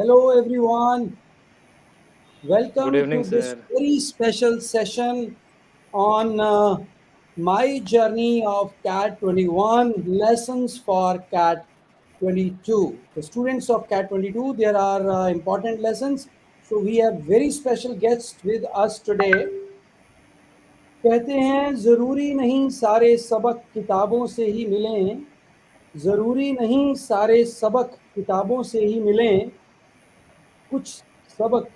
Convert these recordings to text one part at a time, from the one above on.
Hello everyone, Good welcome evening, to this sir. very special session on my journey of CAT 21 lessons for CAT 22. The students of CAT 22, there are important lessons. So we have very special guests with us today. कहते हैं ज़रूरी नहीं सारे सबक किताबों से ही मिलें, ज़रूरी नहीं सारे सबक किताबों से ही मिलें, कुछ सबक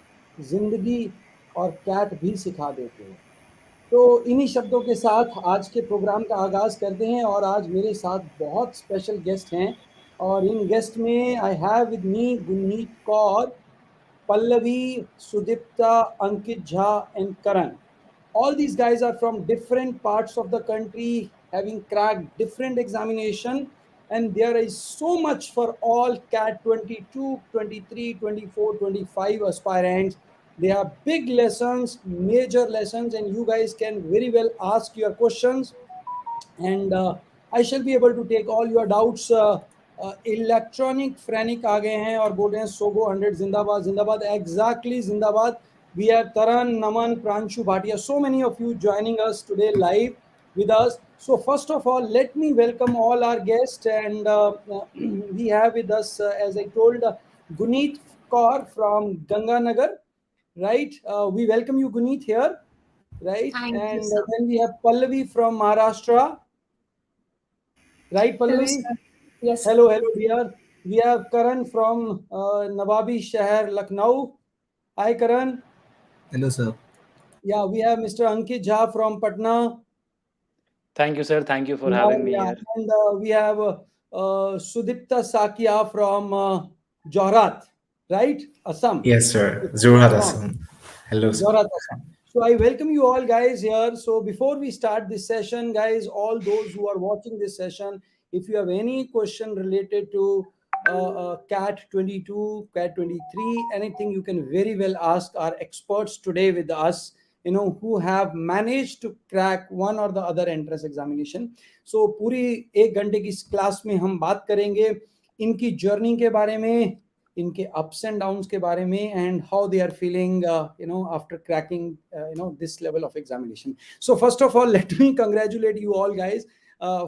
जिंदगी और कैट भी सिखा देते हैं। तो इन्हीं शब्दों के साथ आज के प्रोग्राम का आगाज करते हैं और आज मेरे साथ बहुत स्पेशल गेस्ट हैं और इन गेस्ट में I have with me Gurmeet Kaur, Pallavi, Sudipta, Ankit Jha, and Karan. All these guys are from different parts of the country, having cracked different examination, and there is so much for all CAT 22, 23, 24, 25 aspirants. They are big lessons, major lessons, and you guys can very well ask your questions and I shall be able to take all your doubts. Electronic फ्रैनिक आ गए हैं और बोल रहे हैं Sogou 100 जिंदाबाद जिंदाबाद एग्जैक्टली जिंदाबाद. We have Taran, Naman, Pranshu Bhatia, so many of you joining us today live with us. So first of all, let me welcome all our guests and we have with us, as I told, Guneet Kaur from Ganganagar, right? We welcome you, Guneet, here, right? Thank you, And sir. then we have Pallavi from Maharashtra. Right, Hello, Pallavi? sir. Yes, sir. Hello, hello, dear. We have Karan from Nawabi Shahar, Lucknow. Hi, Karan. Hello, sir. Yeah, we have Mr. Ankit Jha from Patna. Thank you, sir. Thank you for Yeah, having me yeah. here. And we have Sudipta Sakia from Jorat, right? Assam. Yes, sir. If I'm Jorhat not wrong. Assam. Hello, sir. Jorat, Assam. So I welcome you all guys here. So before we start this session, guys, all those who are watching this session, if you have any question related to CAT 22, CAT 23, anything, you can very well ask our experts today with us, who have managed to crack one or the other entrance examination. So पूरी एक घंटे की इस class में हम बात करेंगे इनकी जर्नी के बारे में, इनके अप्स एंड डाउन्स के बारे में, and how they are feeling after cracking this level of examination. So first of all, let me congratulate you all guys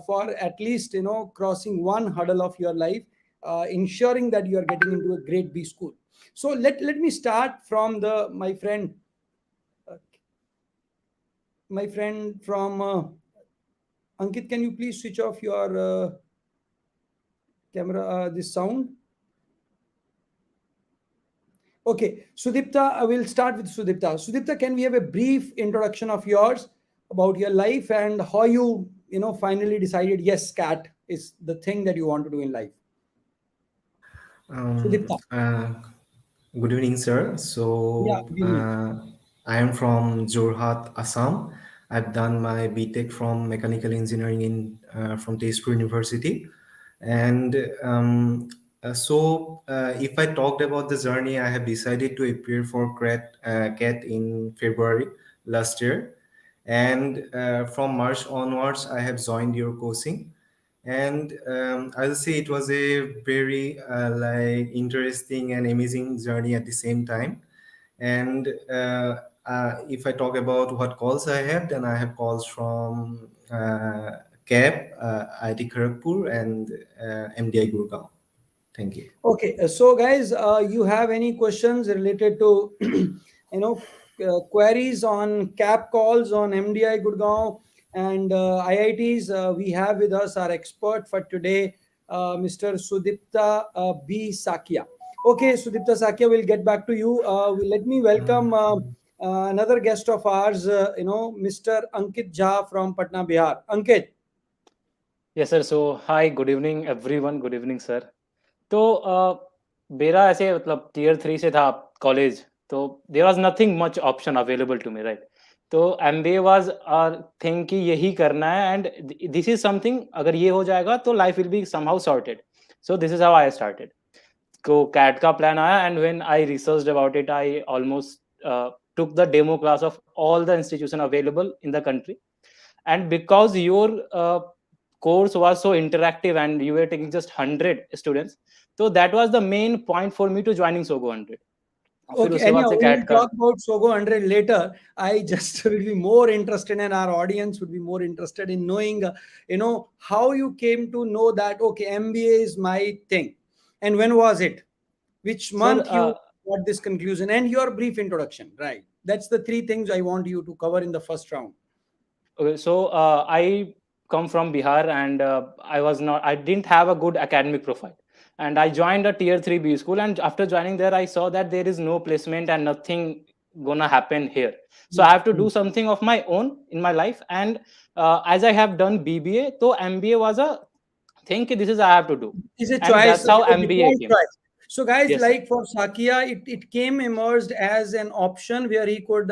for at least crossing one hurdle of your life, ensuring that you are getting into a great B school. So let me start from my friend from Ankit. Can you please switch off your camera, this sound? Okay, Sudipta, I will start with Sudipta. Sudipta, can we have a brief introduction of yours about your life and how you, finally decided, yes, CAT is the thing that you want to do in life? Um, Sudipta. uh, Good evening, sir. Yeah, So, good evening. I am from Jorhat, Assam. I've done my BTech from mechanical engineering from Tezpur University, and if I talked about the journey, I have decided to appear for CAT in February last year, and from March onwards, I have joined your coaching, and I'll say it was a very interesting and amazing journey at the same time. And if I talk about what calls I have, then I have calls from CAP, IT Kharagpur, and MDI Gurgaon. Thank you. Okay, so guys, you have any questions related to, queries on CAP calls on MDI Gurgaon and IITs? We have with us our expert for today, Mr. Sudipta B. Sakia. Okay, Sudipta Sakia, we'll get back to you. Let me welcome another guest of ours, Mr. Ankit Jha from Patna, Bihar. Ankit. Yes, sir. So, hi, good evening, everyone. Good evening, sir. तो मेरा ऐसे मतलब tier 3 से था college, तो there was nothing much option available to me, right? तो MBA was thing कि यही करना है एंड दिस इज समथिंग, अगर ये हो जाएगा तो life will be somehow sorted. So this is how I started. को कैट का प्लान आया and when I researched about it, I almost took the demo class of all the institution available in the country. And because your course was so interactive and you were taking just 100 students. So that was the main point for me to joining SoGo 100. फिर Okay, उसके बाद anyhow, से we cat will का talk about SoGo 100 later. I just will be more interested, and our audience would be more interested in knowing, how you came to know that, okay, MBA is my thing. And when was it? Which sir month you got this conclusion? And your brief introduction, right? That's the three things I want you to cover in the first round. okay, so I come from Bihar and I didn't have a good academic profile. And I joined a tier 3 B school. And after joining there, I saw that there is no placement and nothing gonna happen here. So I have to do something of my own in my life. And as I have done BBA, so MBA was a thing that this is I have to do. Is a And choice, that's how a MBA default came. choice. So, guys, Yes, sir. like for Sakia, it came emerged as an option where he could,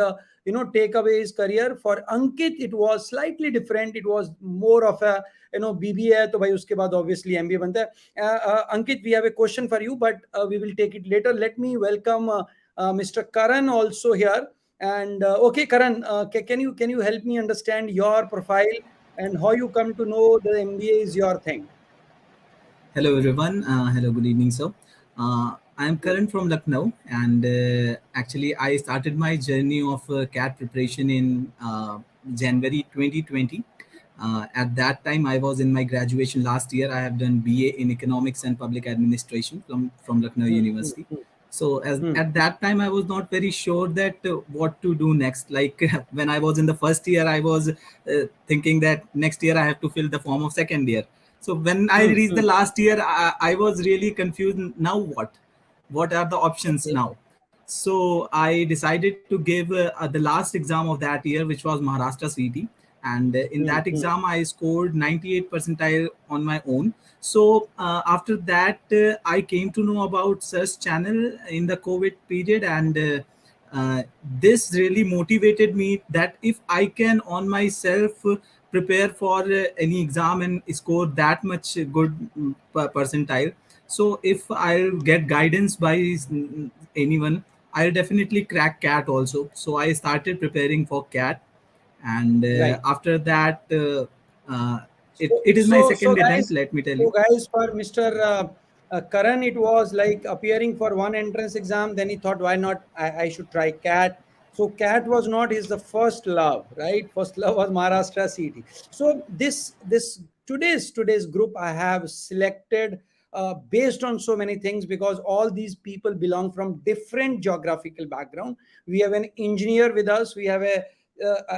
take away his career. For Ankit, it was slightly different. It was more of a, BBA. तो भाई उसके बाद obviously MBA बनता है. Ankit, we have a question for you, but we will take it later. Let me welcome Mr. Karan also here. And okay, Karan, can you help me understand your profile and how you come to know the MBA is your thing? Hello everyone. Hello, good evening, sir. I am Karan from Lucknow, and actually I started my journey of CAT preparation in January 2020. At that time, I was in my graduation last year. I have done BA in Economics and Public Administration from Lucknow Hmm, hmm, University. hmm. So Hmm. at that time, I was not very sure that what to do next. Like when I was in the first year, I was thinking that next year I have to fill the form of second year. So when I Hmm, reached hmm. the last year, I was really confused. Now what? What are the options Okay. now? So I decided to give the last exam of that year, which was Maharashtra CT. And in Hmm, that hmm. exam, I scored 98 percentile on my own. So after that, I came to know about Search Channel in the COVID period, and this really motivated me that if I can on myself prepare for any exam and score that much good percentile, so if I'll get guidance by anyone, I'll definitely crack CAT also. So I started preparing for CAT, and Right. after that, So, it is my so, so second attempt. guys, Let me tell so you. guys, for Mr. Karan, it was like appearing for one entrance exam. Then he thought, why not? I should try CAT. So CAT was not his the first love, right? First love was Maharashtra CT. So this today's group I have selected based on so many things because all these people belong from different geographical background. We have an engineer with us. We have a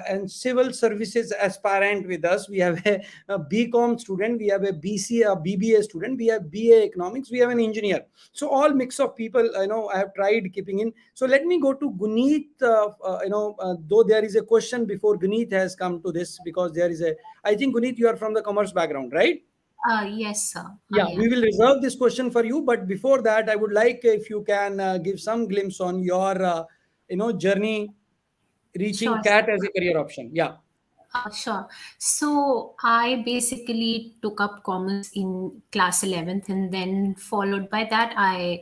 and civil services aspirant with us. We have a BCom student, we have a BC, a BBA student, we have BA economics, we have an engineer. So all mix of people, I have tried keeping in. So let me go to Guneet, though there is a question before Guneet has come to this because there is a, I think Guneet, you are from the commerce background, right? Yes, sir. I Yeah, am. we will reserve this question for you. But before that, I would like if you can give some glimpse on your, journey reaching Sure, CAT sir. as a career option. Yeah. Sure. So I basically took up commerce in class 11th, and then followed by that, I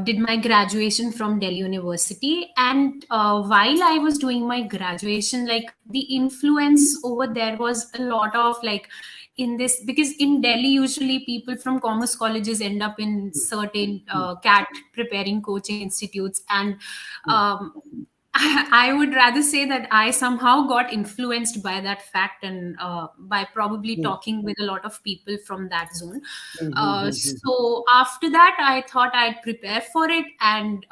did my graduation from Delhi University. And while I was doing my graduation, like the influence over there was a lot of like in this, because in Delhi, usually people from commerce colleges end up in certain CAT preparing coaching institutes. And um, I would rather say that I somehow got influenced by that fact, and by probably Hmm. talking with a lot of people from that zone. Hmm, hmm, hmm, hmm. So after that, I thought I'd prepare for it. And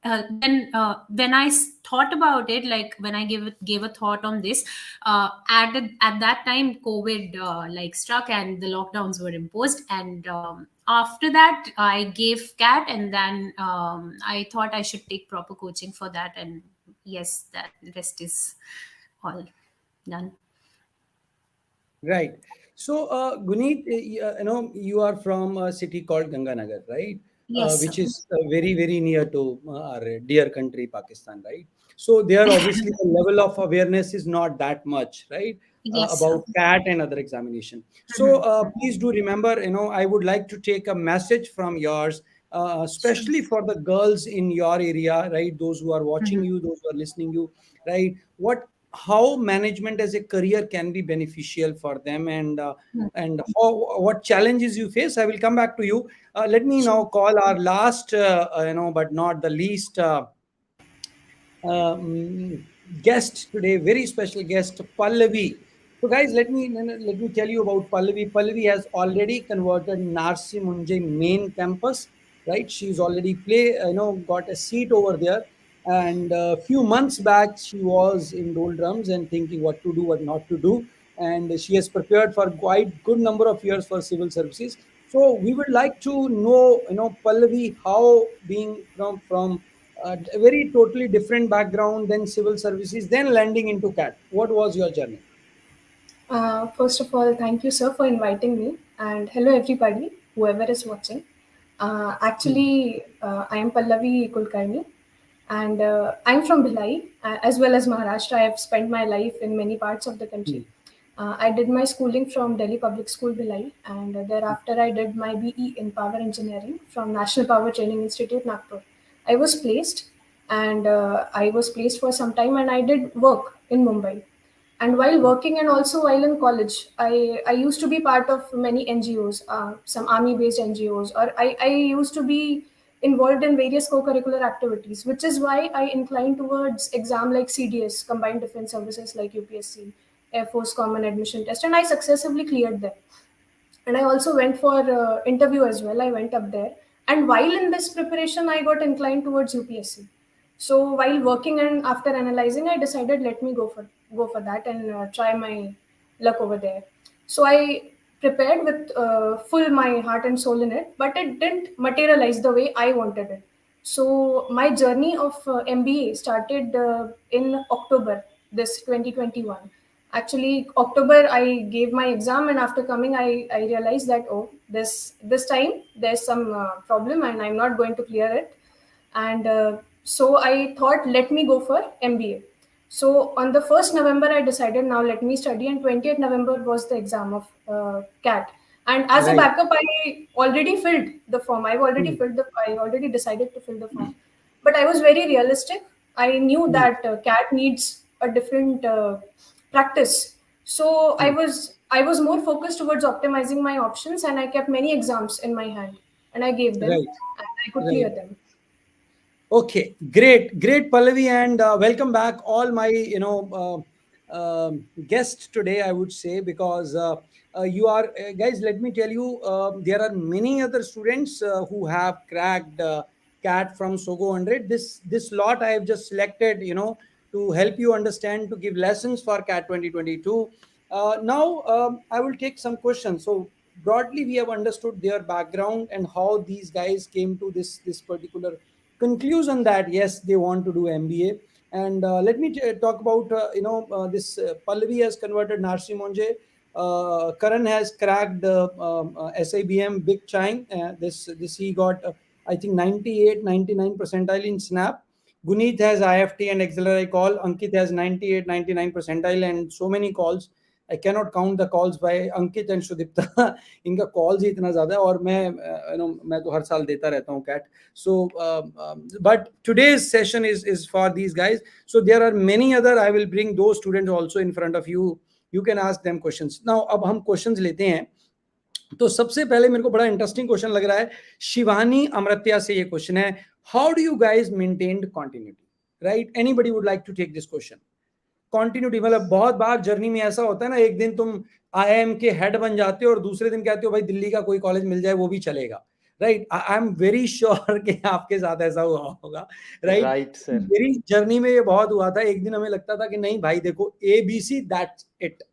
then when thought about it, like when I gave a thought on this, at that time, COVID like struck and the lockdowns were imposed. And after that, I gave CAT, and then I thought I should take proper coaching for that. And yes, that rest is all done. Right. So, Guneet, you are from a city called Ganganagar, right? Yes, sir. Which is very, very near to our dear country, Pakistan, right? So, there obviously the level of awareness is not that much, right? Yes, sir. About CAT and other examination. So, Mhm. please do remember, I would like to take a message from yours, Sure. especially for the girls in your area, right? Those who are watching Mhm. you, those who are listening you, right? What how management as a career can be beneficial for them, Hmm. and what challenges you face. I will come back to you. Let me now Sure. call our last, but not the least, um, guest today, very special guest, Pallavi. So, guys, let me tell you about Pallavi. Pallavi has already converted Narsi Munjay main campus, right? She's already got a seat over there. And a few months back, she was in doldrums and thinking what to do, what not to do. And she has prepared for quite good number of years for civil services. So we would like to know, Pallavi, how being from a very totally different background than civil services, then landing into CAT. What was your journey? First of all, thank you, sir, for inviting me. And hello, everybody, whoever is watching. Hmm. I am Pallavi Kulkarni, and I'm from Bhilai, as well as Maharashtra. I have spent my life in many parts of the country. Hmm. I did my schooling from Delhi Public School, Bhilai, and thereafter I did my BE in Power Engineering from National Power Training Institute, Nagpur. I was placed, and I was placed for some time, and I did work in Mumbai. And while working and also while in college, I used to be part of many NGOs, some army based NGOs, or I used to be involved in various co-curricular activities, which is why I inclined towards exam like CDS, Combined Defense Services like UPSC, Air Force Common Admission Test, and I successively cleared them. And I also went for interview as well. I went up there, and while in this preparation, I got inclined towards UPSC. So while working and after analyzing, I decided let me go for that and try my luck over there. So I prepared with full my heart and soul in it, but it didn't materialize the way I wanted it. So my journey of MBA started in October this 2021. Actually, October I gave my exam, and after coming, I realized that oh, this time there's some problem, and I'm not going to clear it. And so I thought, let me go for MBA. So on the 1st November, I decided now let me study, and 20th November was the exam of CAT. And as a Right. backup, I already filled the form. Hmm. I already decided to fill the form, but I was very realistic. I knew Hmm. that CAT needs a different practice. So Hmm. I was more focused towards optimizing my options, and I kept many exams in my hand, and I gave them, Right. and I could Right. clear them. Okay, great, great, Pallavi, and welcome back, all my guests today. I would say, because you are guys. Let me tell you, there are many other students who have cracked CAT from SoGo100. This lot I have just selected, to help you understand, to give lessons for CAT 2022. Now I will take some questions. So broadly, we have understood their background and how these guys came to this particular conclusion that yes, they want to do MBA. And let me talk about this. Pallavi has converted Narsi Monje. Karan has cracked SIBM big time. This he got I think 98, 99 percentile in Snap. Guneet has IFT and auxiliary call. Ankit has 98, 99 percentile and so many calls. I cannot count the calls by Ankit and Sudipta. इनका calls ही इतना ज्यादा है और मैं तो हर साल देता रहता हूँ cat. So, but today's session is for these guys. So there are many other. I will bring those students also in front of you. You can ask them questions. Now, अब हम questions लेते हैं. तो सबसे पहले मेरे को बड़ा इंटरेस्टिंग क्वेश्चन लग रहा है. शिवानी अमृत्या से ये क्वेश्चन है. How do you guys maintain continuity? Right, anybody would like to take this question? Continuity मतलब बहुत बार जर्नी में ऐसा होता है ना, एक दिन तुम आईआईएम के हेड बन जाते हो और दूसरे दिन कहते हो भाई दिल्ली का कोई कॉलेज मिल जाए वो भी चलेगा. Right, I am very sure कि आपके साथ ऐसा हुआ होगा. Right, Right, sir. मेरी जर्नी में ये बहुत हुआ था. एक दिन हमें लगता था कि नहीं भाई देखो, A B C that's it.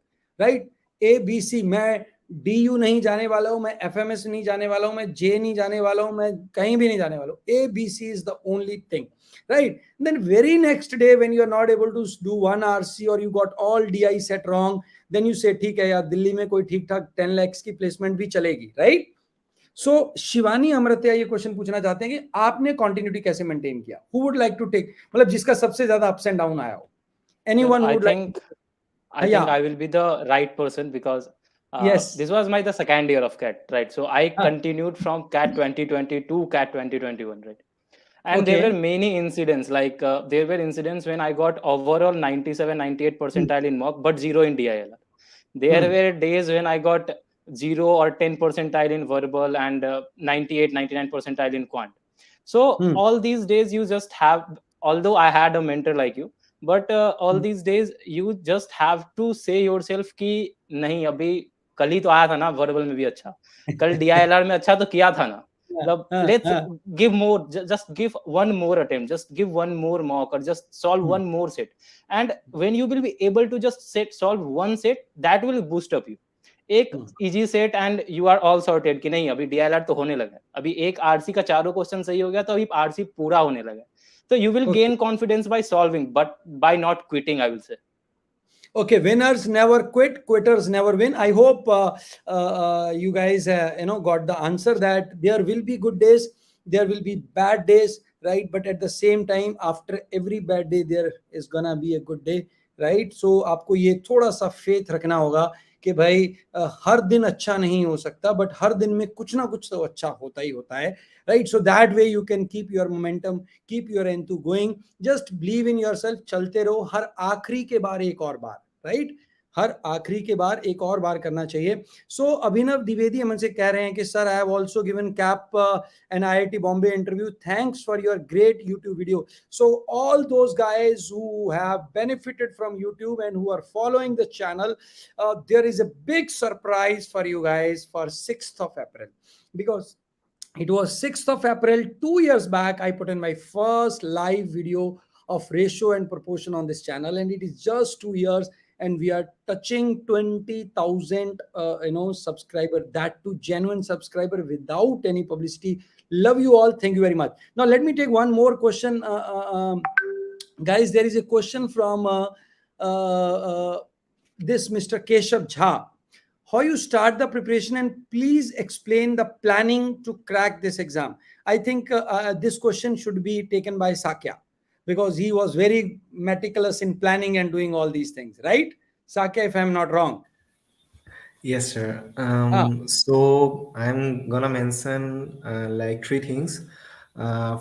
Right, A B C. मैं डी यू नहीं जाने वाला हूं, मैं एफ एम एस नहीं जाने वाला हूं, मैं जे नहीं जाने वाला हूं, मैं कहीं भी नहीं जाने वाला हूं. A B C is the only thing. Right, then very next day when you are not able to do one RC or you got all DI set wrong, then you say ठीक है यार, दिल्ली में कोई ठीक ठाक 10 lakhs की placement भी चलेगी. राइट, सो शिवानी अमृत्या ये क्वेश्चन पूछना चाहते हैं कि आपने कंटिन्यूटी कैसे मेंटेन किया? Who would like to take, मतलब जिसका सबसे ज्यादा अप्स एंड डाउन आया हो? Sir, anyone would like? I या, think I will be the right person because yes, this was my the second year of CAT, right? So I continued from CAT 2020 to CAT 2021, right? And there were Okay. many incidents, like there were incidents when I got overall 97, 98 Hmm. percentile in mock but zero in DILR. There Hmm. were days when I got 0 or 10 percentile in verbal, and 98, 99 percentile in quant. So Hmm. all these days you just have, although I had a mentor like you, but all Hmm. these days you just have to say yourself कि नहीं, अभी कल ही तो आया था ना verbal में भी अच्छा, कल DILR में अच्छा तो किया था ना, Yeah. मतलब let's Uh. give more, just give one more attempt, just give one more mock, or just solve Hmm. one more set. And when you will be able to just solve one set, that will boost up you एक Hmm. Easy set, and you are all sorted कि नहीं अभी DILR तो होने लगा है, अभी एक आरसी का चारों क्वेश्चन सही हो गया तो अभी आरसी पूरा होने लगा है. So you will Okay. gain confidence by solving, but by not quitting, I will say. Okay, winners never quit, quitters never win. I hope you guys got the answer, that there will be good days, there will be bad days, right? But at the same time, after every bad day there is gonna be a good day, right? So आपको ये थोड़ा सा faith रखना होगा कि भाई हर दिन अच्छा नहीं हो सकता, but हर दिन में कुछ ना कुछ तो अच्छा होता ही होता है, right? So that way you can keep your momentum, keep your enthu going. Just believe in yourself, चलते रहो. हर आखिरी के बार एक और बार, राइट? हर आखिरी के बार एक और बार करना चाहिए. सो अभिनव द्विवेदी हमसे कह रहे हैं कि sir, I have also given cap an IIT Bombay interview, thanks for your great YouTube video. So all those guys who have benefited from YouTube and who are following the channel, there is a big surprise for you guys for 6th of April, because it was 6th of April 2 years back I put in my first live video of ratio and proportion on this channel, and it is just 2 years and we are touching 20,000 subscriber, that to genuine subscriber without any publicity. Love you all, thank you very much. Now let me take one more question. Guys, there is a question from this Mr. Keshav Jha. How you start the preparation, and please explain the planning to crack this exam. I think this question should be taken by Sakya, because he was very meticulous in planning and doing all these things, right? Sakya, if I'm not wrong. Yes, sir. Ah, So I'm gonna mention like three things.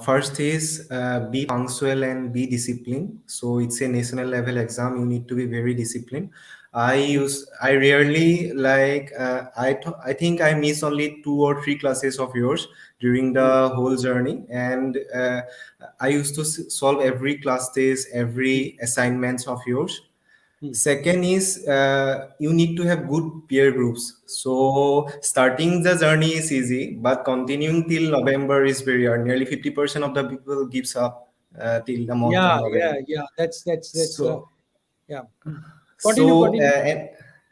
First is be punctual and be disciplined. So it's a national level exam. You need to be very disciplined. I rarely like I think I miss only 2 or 3 classes of yours during hmm, the whole journey, and I used to solve every class test, every assignments of yours. hmm. Second is you need to have good peer groups. So starting the journey is easy, but continuing till November is very hard. Nearly 50% of the people gives up till the month of Yeah, November. yeah, yeah. That's So yeah. Hmm. Continue, so continue.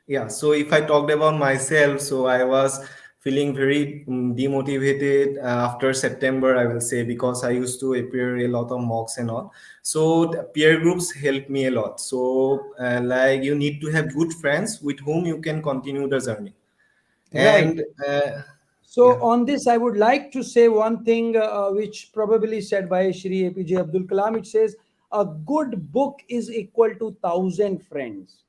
yeah. So if I talked about myself, so I was feeling very demotivated after September, I will say, because I used to appear a lot of mocks and all. So the peer groups helped me a lot. So like you need to have good friends with whom you can continue the journey. Right. And So yeah. on this, I would like to say one thing, which probably said by Shri APJ Abdul Kalam. It says, "A good book is equal to 1,000 friends.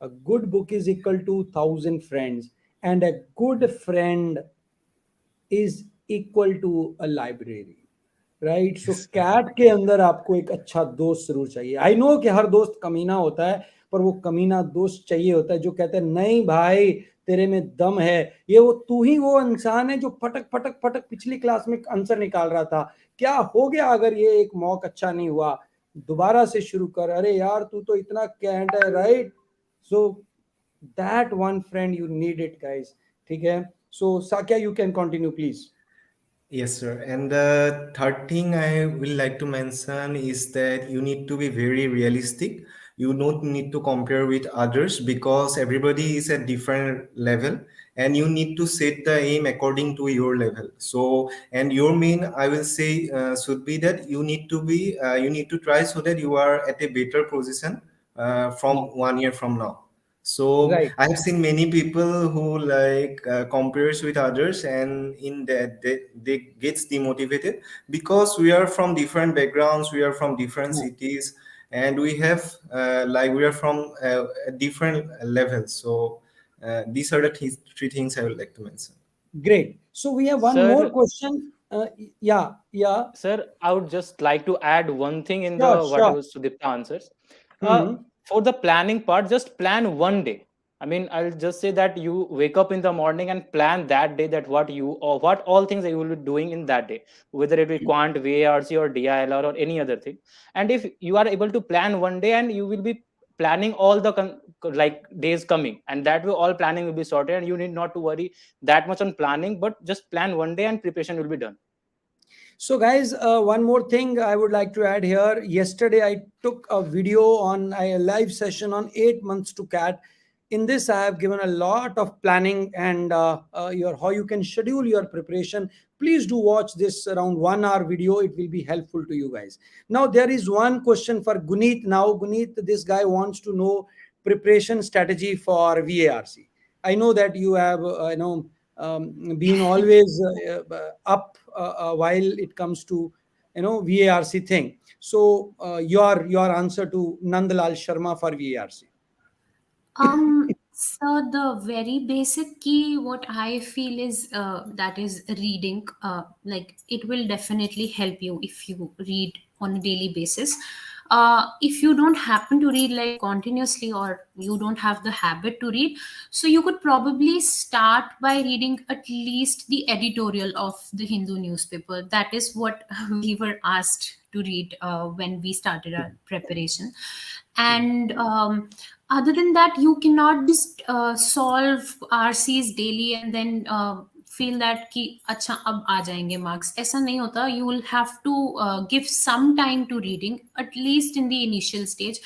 A good book is equal to 1,000 friends, and a good friend is equal to a library." राइट? So Yes. CAT के अंदर आपको एक अच्छा दोस्त जरूर चाहिए. I know कि हर दोस्त कमीना होता है, पर वो कमीना दोस्त चाहिए होता है जो कहते हैं नहीं भाई तेरे में दम है. ये वो तू ही वो इंसान है जो फटक फटक फटक पिछली क्लास में आंसर निकाल रहा था, क्या हो गया अगर ये एक मॉक अच्छा नहीं हुआ, दोबारा से शुरू कर, अरे यार तू तो इतना कैंट है, right? So that one friend you need it guys. ठीक है? So Sakya, you can continue please. Yes, sir. And the third thing I will like to mention is that you need to be very realistic. You don't need to compare with others because everybody is at different level, and you need to set the aim according to your level. So, and your main, I will say, should be that you need to try so that you are at a better position from 1 year from now. So Right. I have seen many people who like compares with others, and in that they gets demotivated because we are from different backgrounds, we are from different cities, and we have like we are from different levels. So these are the three things I would like to mention. Great. So we have one more Sir, question. Uh, yeah, yeah. Sir, I would just like to add one thing in Sure, the sure. whatever Sudipta answers. Uh, Hmm. for the planning part, just plan one day. I mean, I'll just say that you wake up in the morning and plan that day that what you or what all things that you will be doing in that day, whether it be quant, VARC or DILR or any other thing. And if you are able to plan one day and you will be planning all the like days coming, and that way all planning will be sorted and you need not to worry that much on planning, but just plan one day and preparation will be done. So, guys, one more thing I would like to add here. Yesterday, I took a video on a live session on 8 months to CAT. In this, I have given a lot of planning and your how you can schedule your preparation. Please do watch this around 1 hour video. It will be helpful to you guys. Now, there is one question for Guneet. Now, Guneet, this guy wants to know preparation strategy for VARC. I know that you have, been always up while it comes to VARC thing. So your answer to Nandalal Sharma for VARC. So the very basic key, what I feel is that is reading. Like it will definitely help you if you read on a daily basis. If you don't happen to read like continuously, or you don't have the habit to read, so you could probably start by reading at least the editorial of the Hindu newspaper. That is what we were asked to read when we started our preparation. And other than that, you cannot just solve RCs daily and then feel that कि अच्छा अब आ जाएंगे marks. ऐसा नहीं होता. You will have to give some time to reading, at least in the initial stage.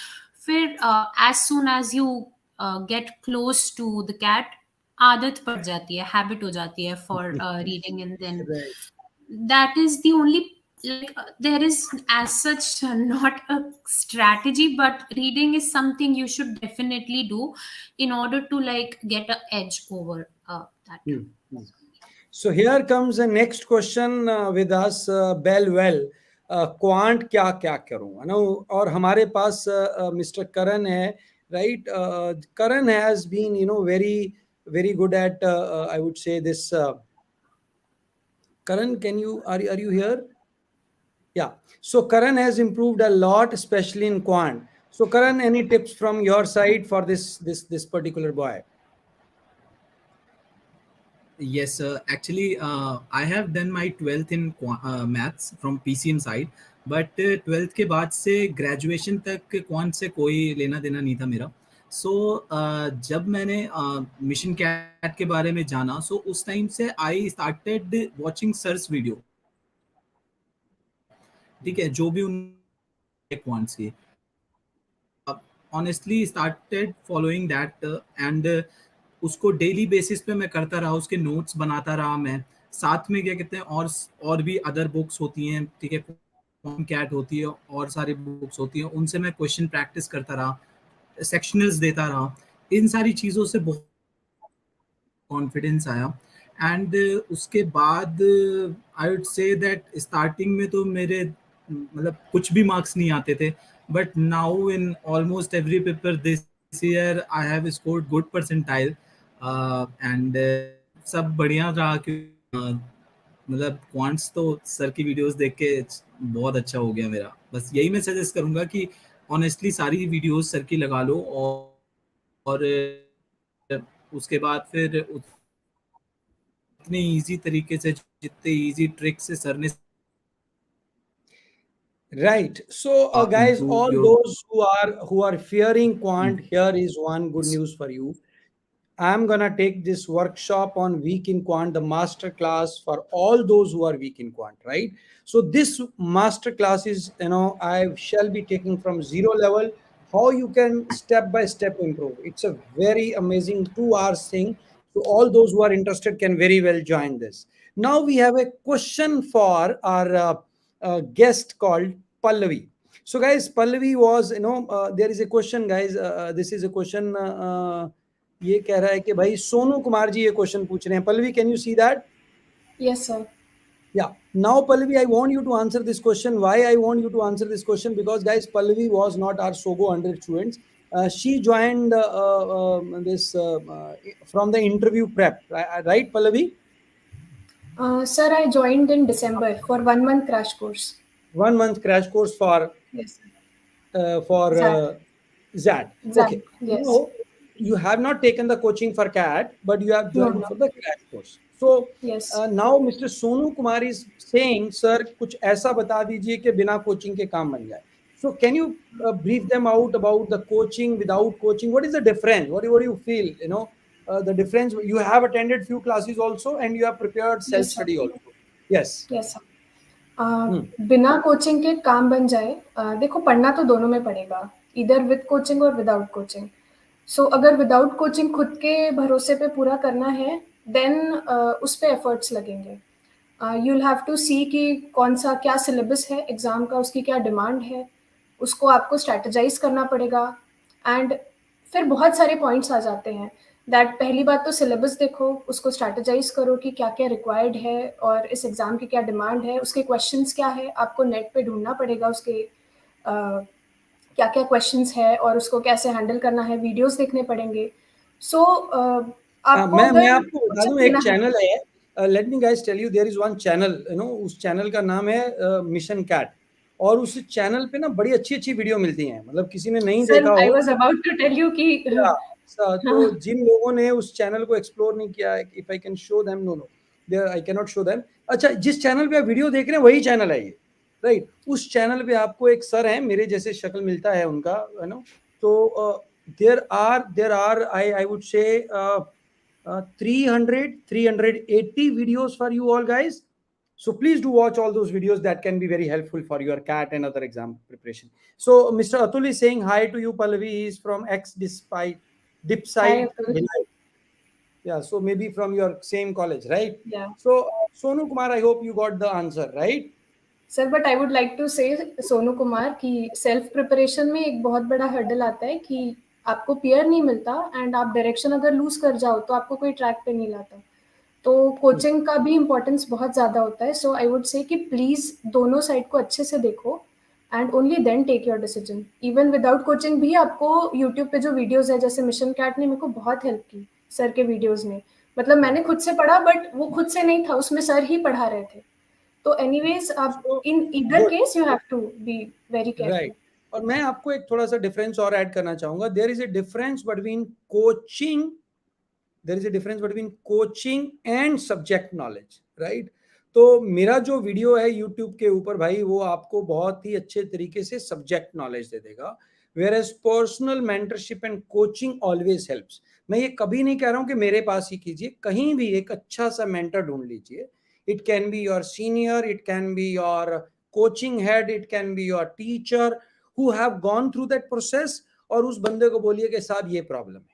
फिर as soon as you get close to the cat, आदत पड़ जाती है, habit हो जाती है for reading, and then Right. that is the only, like there is as such not a strategy, but reading is something you should definitely do in order to like get a edge over that. Hmm, hmm. So here comes the next question with us, Bellwell. Quant क्या क्या करूं, है ना? और हमारे पास mister करण है, right? Karan has been very good at I would say this. Karan, are you here? Yeah. So Karan has improved a lot, especially in quant. So Karan, any tips from your side for this particular boy? Yes, actually, I have done my 12th in maths from PCM side, but 12th के बाद से graduation तक quant से कोई लेना देना नहीं था मेरा. So जब मैंने मिशन कैट के बारे में जाना, so उस टाइम से I started watching Sir's video. ठीक है, जो भी उन quants की. Honestly started following that and उसको डेली बेसिस पे मैं करता रहा, उसके नोट्स बनाता रहा मैं. साथ में क्या कहते हैं, और भी अदर बुक्स होती हैं, ठीक है, कैट होती है और सारी बुक्स होती हैं, उनसे मैं क्वेश्चन प्रैक्टिस करता रहा, सेक्शनल्स देता रहा. इन सारी चीज़ों से बहुत कॉन्फिडेंस आया. एंड उसके बाद I would say that starting में तो मेरे मतलब कुछ भी मार्क्स नहीं आते थे, but now in almost every paper this year I have scored good percentile. And सब बढ़िया रहा कि मतलब क्वांट्स तो सर की वीडियोस देख के बहुत अच्छा हो गया मेरा. बस यही मैं सजेस्ट करूंगा कि ऑनेस्टली सारी वीडियोस सर की लगा लो, और उसके बाद फिर इतने इजी तरीके से, जितने इजी ट्रिक से सर ने Right. So, guys, improve all your those who are fearing quant, here is one good news for you. I'm gonna take this workshop on weak in quant, the master class for all those who are weak in quant, right? So this master class is, I shall be taking from zero level, how you can step by step improve. It's a very amazing 2 hours thing. So all those who are interested can very well join this. Now we have a question for our guest called Pallavi. So guys, Pallavi was, there is a question, guys. This is a question. ये कह रहा है कि भाई सोनू कुमार जी ये question पूछ रहे हैं. Pallavi, can you see that? Yes, sir. Yeah. Now, Pallavi, I want you to answer this question. Why I want you to answer this question? Because, guys, Pallavi was not our SoGo100 students. She joined this from the interview prep, right, Pallavi? Sir, I joined in December for 1 month crash course. 1 month crash course Yes, sir. for Zach. ZAT. Zach. Okay. Yes. Now, you have not taken the coaching for CAT, but you have No, joined no. for the crash course. So Yes. now Mr. Sonu Kumar is saying, sir, कुछ ऐसा बता दीजिए कि बिना coaching के काम बन जाए. So can you brief them out about the coaching, without coaching? What is the difference? What do you feel? The difference. You have attended few classes also, and you have prepared self Yes, sir. study also. Yes. Yes, sir. Hmm. बिना coaching के काम बन जाए, देखो पढ़ना तो दोनों में पड़ेगा, इधर विद कोचिंग और विदाउट कोचिंग. सो अगर विदाउट कोचिंग खुद के भरोसे पे पूरा करना है, देन उस पे एफर्ट्स लगेंगे. यू विल हैव टू सी कि कौन सा क्या सिलेबस है एग्ज़ाम का, उसकी क्या डिमांड है, उसको आपको स्ट्रैटेजाइज करना पड़ेगा. एंड फिर बहुत सारे पॉइंट्स आ जाते हैं. दैट पहली बात तो सिलेबस देखो, उसको स्ट्रैटेजाइज करो कि क्या क्या रिक्वायर्ड है और इस एग्ज़ाम की क्या डिमांड है, उसके क्वेश्चंस क्या है, आपको नेट पे ढूंढना पड़ेगा उसके क्या क्या क्वेश्चंस है और उसको कैसे हैंडल करना है, वीडियोस देखने पड़ेंगे. सो आपको मैं अगर आपको बता दूं, कोचिंग एक लेना है. चैनल है, let me guys tell you, there is one channel, उस चैनल का नाम है मिशन कैट. और उस चैनल पे ना बड़ी अच्छी अच्छी वीडियो मिलती हैं. मतलब किसी ने नहीं सर, देखा I oh was about to tell you कि या, तो हाँ. जिन लोगों ने उस चैनल को एक्सप्लोर नहीं किया, if I can show them, no no there I can not show them. अच्छा, जिस चैनल पे आप वीडियो देख रहे हैं वही चैनल है ये, राइट. उस चैनल पे आपको एक सर है, मेरे जैसे शक्ल मिलता है उनका, तो there are I would say 380 videos for you all guys. So please do watch all those videos, that can be very helpful for your CAT and other exam preparation. So Mr. Atul is saying hi to you, Pallavi. He is from Hi, Dipside. Atul. Yeah, so maybe from your same college, right? Yeah. So Sonu Kumar, I hope you got the answer, right? Sir, but I would like to say Sonu Kumar कि self preparation में एक बहुत बड़ा hurdle आता है कि आपको peer नहीं मिलता एंड आप डायरेक्शन अगर लूज कर जाओ तो आपको कोई ट्रैक पे नहीं लाता. तो कोचिंग का भी इम्पोर्टेंस बहुत ज़्यादा होता है. सो आई वुड से कि प्लीज़ दोनों साइड को अच्छे से देखो and only then take your decision. Even without coaching भी आपको यूट्यूब पे जो वीडियोज़ है, जैसे मिशन कैट ने मेरे को बहुत हेल्प की सर के वीडियोज़ ने. मतलब मैंने खुद से पढ़ा, बट वो खुद से नहीं था, उसमें सर ही पढ़ा रहे थे. तो एनीवेज आप So in either good, case you have to be very careful. right. और मैं आपको एक थोड़ा सा डिफरेंस और ऐड करना चाहूंगा. There is a difference between coaching, there is a difference between coaching and subject knowledge, right? तो मेरा जो वीडियो है यूट्यूब के ऊपर भाई, वो आपको बहुत ही अच्छे तरीके से सब्जेक्ट नॉलेज दे देगा. whereas personal mentorship and coaching always helps. मैं ये कभी नहीं कह रहा हूं कि मेरे पास ही कीजिए, कहीं भी एक अच्छा सा मेंटर ढूंढ लीजिए. It can be your senior, it can be your coaching head, it can be your teacher who have gone through that process. और उस बंदे को बोलिए कि साहब ये प्रॉब्लम है,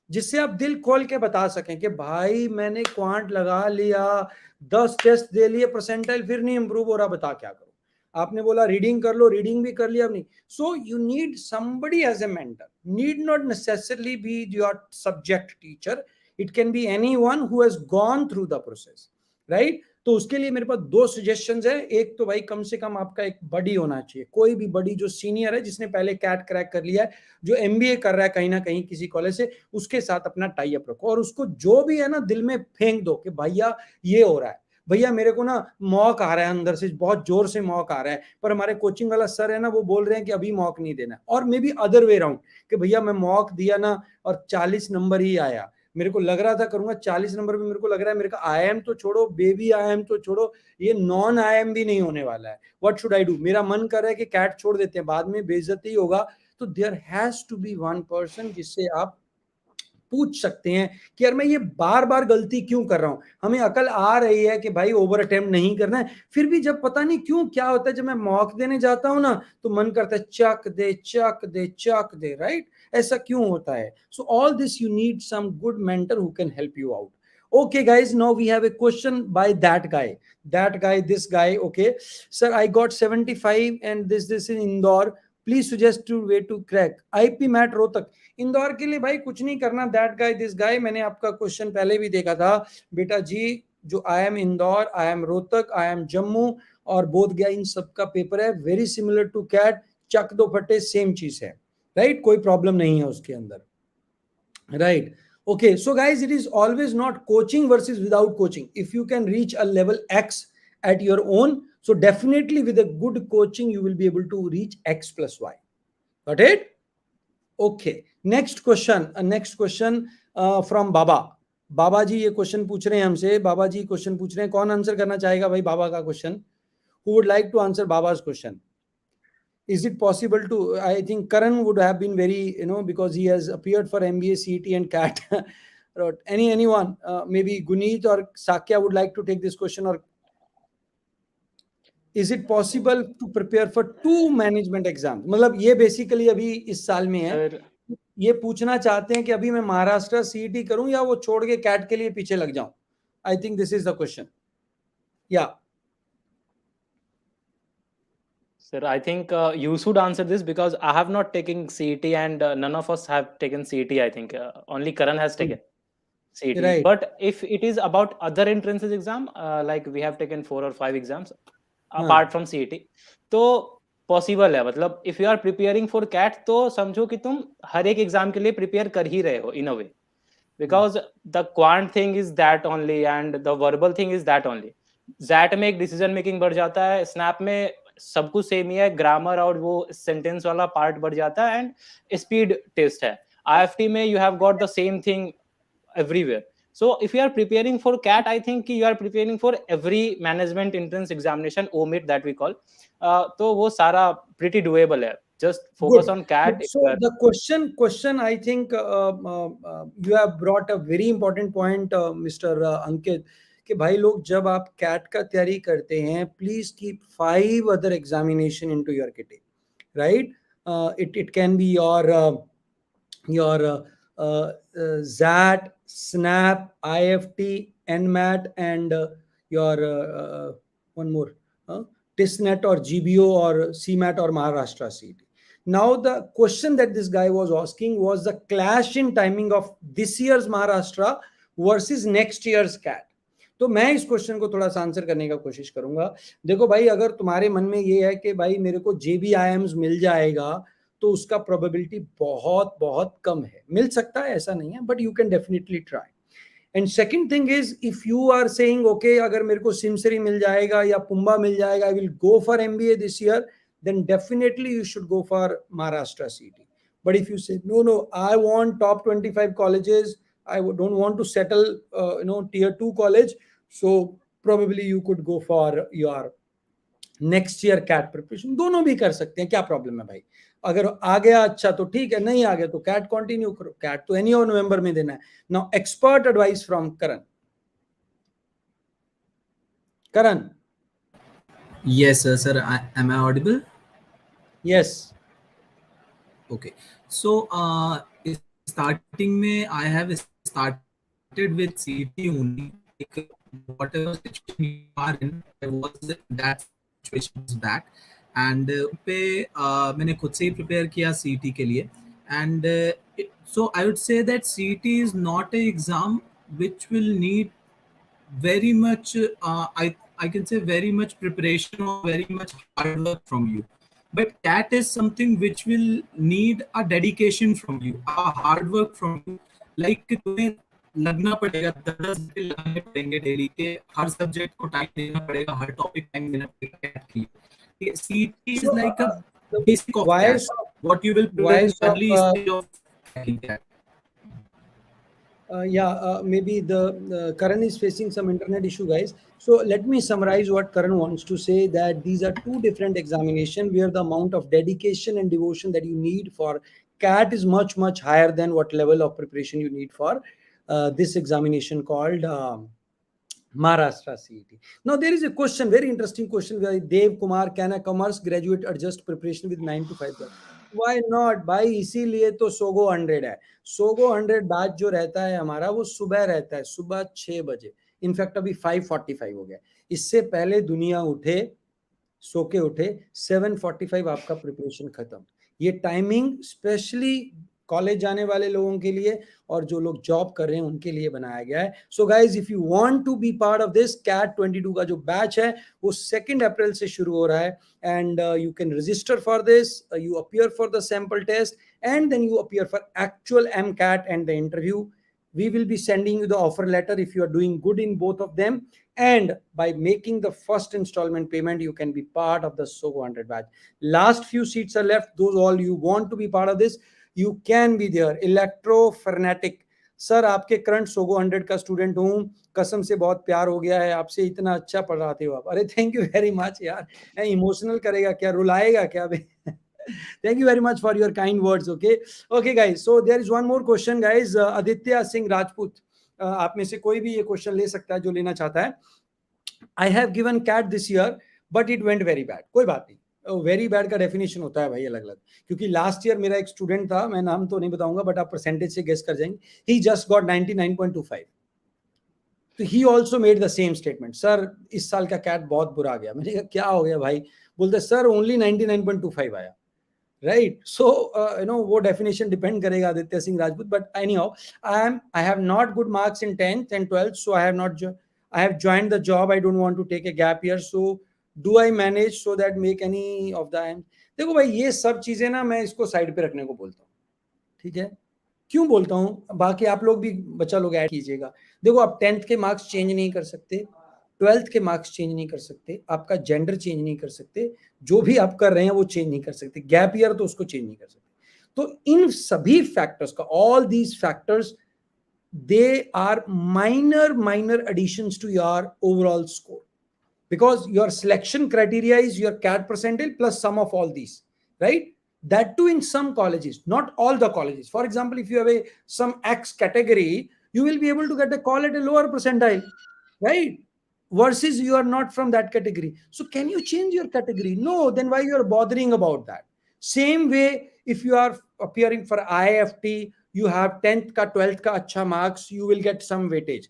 जिससे आप दिल खोल के बता सकें कि भाई मैंने क्वांट लगा लिया, 10 टेस्ट दे लिए, परसेंटाइल फिर नहीं इंप्रूव हो रहा, बता क्या करूं. आपने बोला रीडिंग कर लो, रीडिंग भी कर लिया, अब नहीं. So you need somebody as a mentor, need not necessarily be your subject teacher. It can be anyone who has gone through the process, right. तो उसके लिए मेरे पास दो सजेशंस है. एक तो भाई कम से कम आपका एक बडी होना चाहिए, कोई भी बडी जो सीनियर है, जिसने पहले कैट क्रैक कर लिया है, जो MBA कर रहा है कहीं ना कहीं किसी कॉलेज से, उसके साथ अपना टाई अप रखो. और उसको जो भी है ना दिल में फेंक दो कि भैया ये हो रहा है, भैया मेरे को ना मॉक आ रहा है, अंदर से बहुत जोर से मॉक आ रहा है, पर हमारे कोचिंग वाला सर है ना, वो बोल रहे हैं कि अभी मॉक नहीं देना. और may be other way round, कि भैया मैं मॉक दिया ना और 40 नंबर ही आया, मेरे को लग रहा था करूंगा 40 नंबर पे, मेरे को लग रहा है मेरे का IIM तो छोड़ो, बेबी IIM तो छोड़ो, ये नॉन IIM भी नहीं होने वाला है. What should I do? मेरा मन कर रहा है कि कैट छोड़ देते हैं, बाद में बेइज्जती होगा. तो there has to be one person जिससे आप पूछ सकते हैं कि यार मैं ये बार बार गलती क्यों कर रहा हूं. हमें अकल आ रही है कि भाई ओवर अटेम्प्ट नहीं करना है, फिर भी जब पता नहीं क्यों क्या होता है, जब मैं मॉक देने जाता हूं ना, तो मन करता है चक दे चक दे चक दे, राइट. ऐसा क्यों होता है? So all this you need some good mentor who can help you out. Okay guys, now we have a question by that guy, this guy. Okay sir, I got 75 and this in Indore, please suggest to way to crack IP mat Rohtak. Indore के लिए भाई कुछ नहीं करना, that guy this guy. मैंने आपका question पहले भी देखा था बेटा जी. जो IIM Indore, IIM Rohtak, IIM Jammu और बोध गया, इन सब का पेपर है वेरी सिमिलर टू कैट. चक दो फटे सेम चीज है, राइट. कोई प्रॉब्लम नहीं है उसके अंदर, right. Okay, so guys, it is always not coaching versus without coaching. If you can reach a level X at your own, so definitely with a good coaching, you will be able to reach X plus Y. Got it? Okay. Next question. Next question from Baba. बाबा जी ये question पूछ रहे हैं हमसे. बाबा जी question पूछ रहे हैं. कौन answer करना चाहेगा भाई बाबा का question? Who would like to answer Baba's question? Is it possible to? I think Karan would have been very, because he has appeared for MBA, CET, and CAT. Anyone? Maybe Guneet or Sakya would like to take this question, or is it possible to prepare for 2 management exams? मतलब ये basically अभी इस साल में है. Sir ये पूछना चाहते हैं कि अभी मैं महाराष्ट्र सीईटी करूं या वो छोड़ के कैट के लिए पीछे लग जाऊं. I think this is the question. या Sir, I think you should answer this because I have not taken CET and none of us have taken CET. I think only Karan has taken CET. Right. But if it is about other entrances exam, like we have taken 4 or 5 exams apart from CET, तो possible है. मतलब if you are preparing for CAT तो समझो कि तुम हर एक exam के लिए प्रिपेयर कर ही रहे हो in a way, because the quant thing is that only and the verbal thing is that only. जैट में एक डिसीजन मेकिंग बढ़ जाता है, स्नैप में सब कुछ सेम ही है, ग्रामर और वो सेंटेंस वाला पार्ट बढ़ जाता है एंड स्पीड टेस्ट है. IFT में you have got the same thing everywhere. So if you are preparing for CAT, I think you are preparing for every management entrance examination, OMIT that we call. तो वो सारा pretty doable है. Just focus on CAT. So the question I think you have brought a very important point, Mr. Ankit, कि भाई लोग जब आप CAT का तैयारी करते हैं, please keep 5 other examination into your kitty, right? It can be your ZAT, SNAP, IFT, NMAT, and your one more, TISNET or GBO or CMAT or Maharashtra CET. Now, the question that this guy was asking was the clash in timing of this year's Maharashtra versus next year's CAT. तो मैं इस question को थोड़ा सा answer करने का कोशिश करूंगा. देखो भाई, अगर तुम्हारे मन में ये है कि भाई मेरे को JBIMs मिल जाएगा, तो उसका प्रोबेबिलिटी बहुत बहुत कम है. मिल सकता है, ऐसा नहीं है, but you can definitely try. And second thing is, if you are saying okay, अगर मेरे को सिमसरी मिल जाएगा या पुंबा मिल जाएगा, I will go for MBA this year, then definitely you should go for Maharashtra CET. But if you say no, I want top 25 colleges, I don't want to settle tier 2 college, so probably you could go for your next year CAT preparation. दोनों भी कर सकते हैं, क्या problem है भाई? अगर आ गया अच्छा तो ठीक है, नहीं आ गया तो CAT कंटिन्यू करो. CAT तो एनी नवंबर में देना है. Now expert advice from Karan. Karan. Yes, sir. Am I audible? Yes. Okay. So, starting में I have started with CET only. Like, whatever situation you are in, I was that situation was back. And पे मैंने खुद से ही prepare किया CET के लिए. And so I would say that CET is not an exam which will need very much I can say very much preparation or very much hard work from you. But CAT is something which will need a dedication from you, a hard work from you. Like तुम्हें लगना पड़ेगा, 10 घंटे लगाने पड़ेंगे daily के, हर subject को time देना पड़ेगा, हर टॉपिक टाइम देना पड़ेगा CAT के लिए. CET is like a basic of CAT. What you will prepare in early stage of cracking CAT. Maybe the Karan is facing some internet issue, guys. So let me summarize what Karan wants to say, that these are 2 different examinations where the amount of dedication and devotion that you need for CAT is much, much higher than what level of preparation you need for this examination called Maharashtra CET. Now there is a question, very interesting question, where Dev Kumar, can a commerce graduate adjust preparation with 9 to 5 hours? Why not भाई? इसीलिए तो SoGo 100 है. SoGo 100 batch जो रहता है हमारा, वो सुबह रहता है, सुबह 6 बजे. इनफैक्ट अभी 5:45 हो गया. इससे पहले दुनिया उठे, सो के उठे, 7:45 आपका प्रिपरेशन खत्म. ये टाइमिंग स्पेशली कॉलेज जाने वाले लोगों के लिए और जो लोग जॉब कर रहे हैं उनके लिए बनाया गया है. So guys, if you want to be part of this CAT 22 का जो बैच है, वो 2 अप्रैल से शुरू हो रहा है. And you can register for this, you appear for the sample test, and then you appear for actual MCAT and the interview. We will be sending you the offer letter if you are doing good in both of them. And by making the first installment payment, you can be part of the SoGo100 batch. Last few seats are left. Those all you want to be part of this, you can be there. Electrofanatic, sir आपके current Sogou 100 का student हूँ, कसम से बहुत प्यार हो गया है आपसे, इतना अच्छा पढ़ाते हो आप. अरे थैंक यू वेरी मच यार. इमोशनल करेगा क्या, रुलाएगा क्या बे? Thank you very much for your kind words. Okay guys, so there is one more question guys. Aditya Singh Rajput, आप में से कोई भी ये क्वेश्चन ले सकता है जो लेना चाहता है. I have given CAT this year but it went very bad. कोई बात नहीं, वेरी बैड का डेफिनेशन होता है भाई अलग अलग. क्योंकि लास्ट ईयर मेरा एक स्टूडेंट था, मैं नाम तो नहीं बताऊंगा बट आप परसेंटेज से गेस कर जाएंगे. ही जस्ट गॉट 99.25. तो he also made the same statement, sir इस साल का कैट बहुत बुरा गया. मैंने कहा क्या हो गया भाई? बोलते सर ओनली 99.25 आया. राइट, सो वो डेफिनेशन डिपेंड करेगा Aditya Singh Rajput. But any how, I have not good marks in 10th and 12th, so I have joined the job. I don't want to take a gap year, so do I manage so that make any of the end? देखो भाई ये सब चीजें ना मैं इसको side पे रखने को बोलता हूँ, ठीक है? क्यों बोलता हूँ, बाकी आप लोग भी बच्चा लोग ऐड कीजिएगा. देखो आप 10th के मार्क्स चेंज नहीं कर सकते, 12th के मार्क्स चेंज नहीं कर सकते, आपका जेंडर चेंज नहीं कर सकते, जो भी आप कर रहे हैं वो चेंज नहीं कर सकते, गैप ईयर तो उसको चेंज नहीं कर सकते. तो इन सभी फैक्टर्स का, all these factors, they are minor additions to your overall score, because your selection criteria is your CAT percentile plus sum of all these, right? That too in some colleges, not all the colleges. For example, if you have some X category, you will be able to get a call at a lower percentile, right? Versus you are not from that category. So can you change your category? No, then why you are bothering about that? Same way, if you are appearing for IIFT, you have 10th ka 12th ka अच्छा marks, you will get some weightage,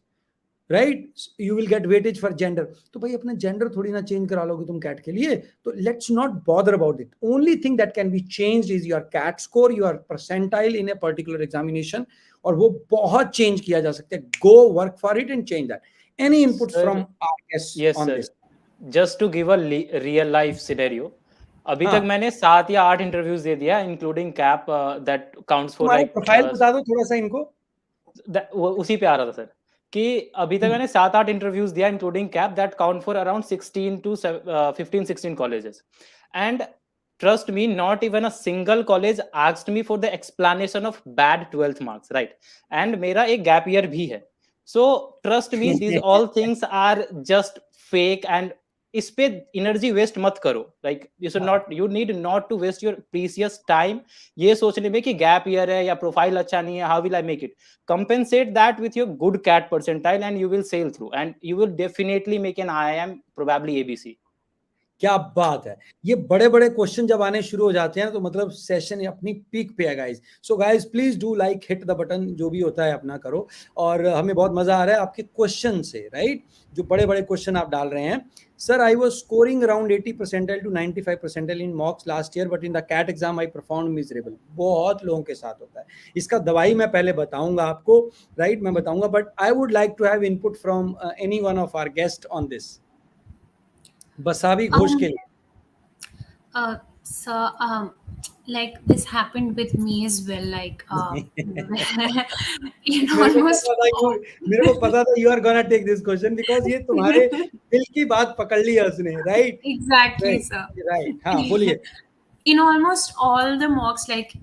right? You will get weightage for gender. तो भाई अपना gender थोड़ी ना change करा लोगे तुम CAT के लिए. तो let's not bother about it. Only thing that can be changed is your CAT score, your percentile in a particular examination, और वो बहुत change किया जा सकता है. Go work for it and change that. Any input Sir, from our guests yes on sir, this? just to give a real life scenario, अभी हाँ. तक मैंने 7 या 8 इंटरव्यूज दे दिया, including cap, that counts for तुम्हारा लाइक प्रोफाइल बता दो थोड़ा सा इनको. उसी पे आ रहा था सर कि अभी तक मैंने 7-8 इंटरव्यूज दिया including cap, that count for around 16 to 15-16 colleges, and trust me, not even a single college asked me for the explanation of bad 12th marks, right? And मेरा एक gap year भी है, so trust me, these all things are just fake, and इस पे energy waste मत करो. Like you need not to waste your precious time ये सोचने में कि गैप ईयर है या प्रोफाइल अच्छा नहीं है, how will I make it. Compensate that with your good CAT percentile and you will sail through, and you will definitely make an IIM, probably ABC. क्या बात है. ये बड़े बड़े क्वेश्चन जब आने शुरू हो जाते हैं तो मतलब सेशन अपनी पीक पे है guys. So guys please do like, hit the button, जो भी होता है अपना करो. और हमें बहुत मजा आ रहा है आपके क्वेश्चन से, राइट? जो बड़े बड़े क्वेश्चन आप डाल रहे हैं. Sir I was scoring around 80 percentile to 95 percentile in mocks last year, but in the CAT exam I perform miserable. बहुत लोगों के साथ होता है. इसका दवाई मैं पहले बताऊंगा आपको, राइट? मैं बताऊंगा, but I would like to have input from any one of our guest on this. Basavi Ghosh के लिए. So like this happened with me as well, like मेरे को पता था you are gonna take this question because ये तुम्हारे दिल की बात पकड़ ली है उसने, right? Exactly, Right. sir. Right. हाँ बोलिए. In almost all the mocks, like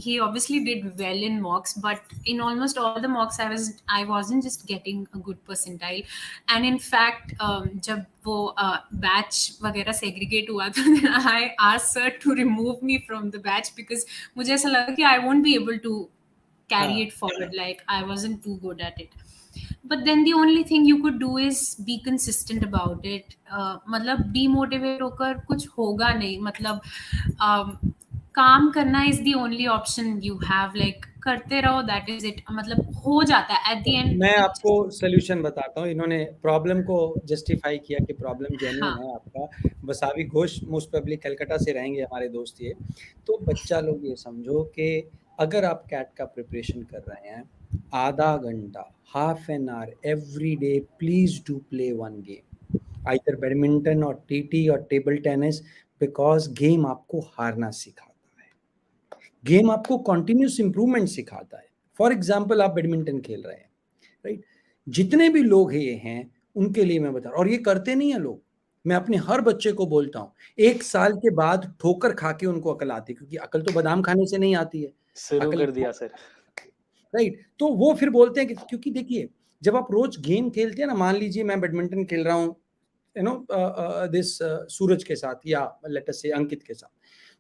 he obviously did well in mocks, but in almost all the mocks I wasn't just getting a good percentile. And in fact, जब वो batch वगैरह segregate हुआ था, then I asked sir to remove me from the batch because मुझे ऐसा लगा कि I won't be able to carry it forward, like I wasn't too good at it. But then the only thing you could do is be consistent about it. मतलब demotivate होकर कुछ होगा नहीं. मतलब काम करना is the only option you have. Like करते रहो, that is it. मतलब हो जाता है at the end. मैं आपको सोल्यूशन बताता हूँ. इन्होंने प्रॉब्लम को जस्टिफाई किया कि प्रॉब्लम जेन्युइन है आपका. बसावी घोष मोस्ट प्रोबेबली कलकत्ता से रहेंगे हमारे दोस्त ये. तो बच्चा लोग ये समझो कि अगर आप कैट का प्रिपरेशन कर रहे हैं, आधा घंटा, half an hour every day, please do play one game, either badminton और TT और टेबल टेनिस, बिकॉज गेम आपको हारना सिखाता है, गेम आपको कंटिन्यूस इंप्रूवमेंट सिखाता है. फॉर एग्जाम्पल आप बैडमिंटन खेल रहे हैं, राइट? जितने भी लोग ये हैं उनके लिए मैं बता रहा हूं, और ये करते नहीं है लोग। मैं अपने हर बच्चे को बोलता हूँ 1 साल के बाद ठोकर खा के उनको अकल आती है, क्योंकि अकल तो बादाम खाने से नहीं आती है, शुरू अकल कर दिया सर। राइट। तो वो फिर बोलते हैं कि क्योंकि देखिए जब आप रोज गेम खेलते हैं ना, मान लीजिए मैं बैडमिंटन खेल रहा हूँ दिस सूरज के साथ या लेट अस से अंकित के साथ,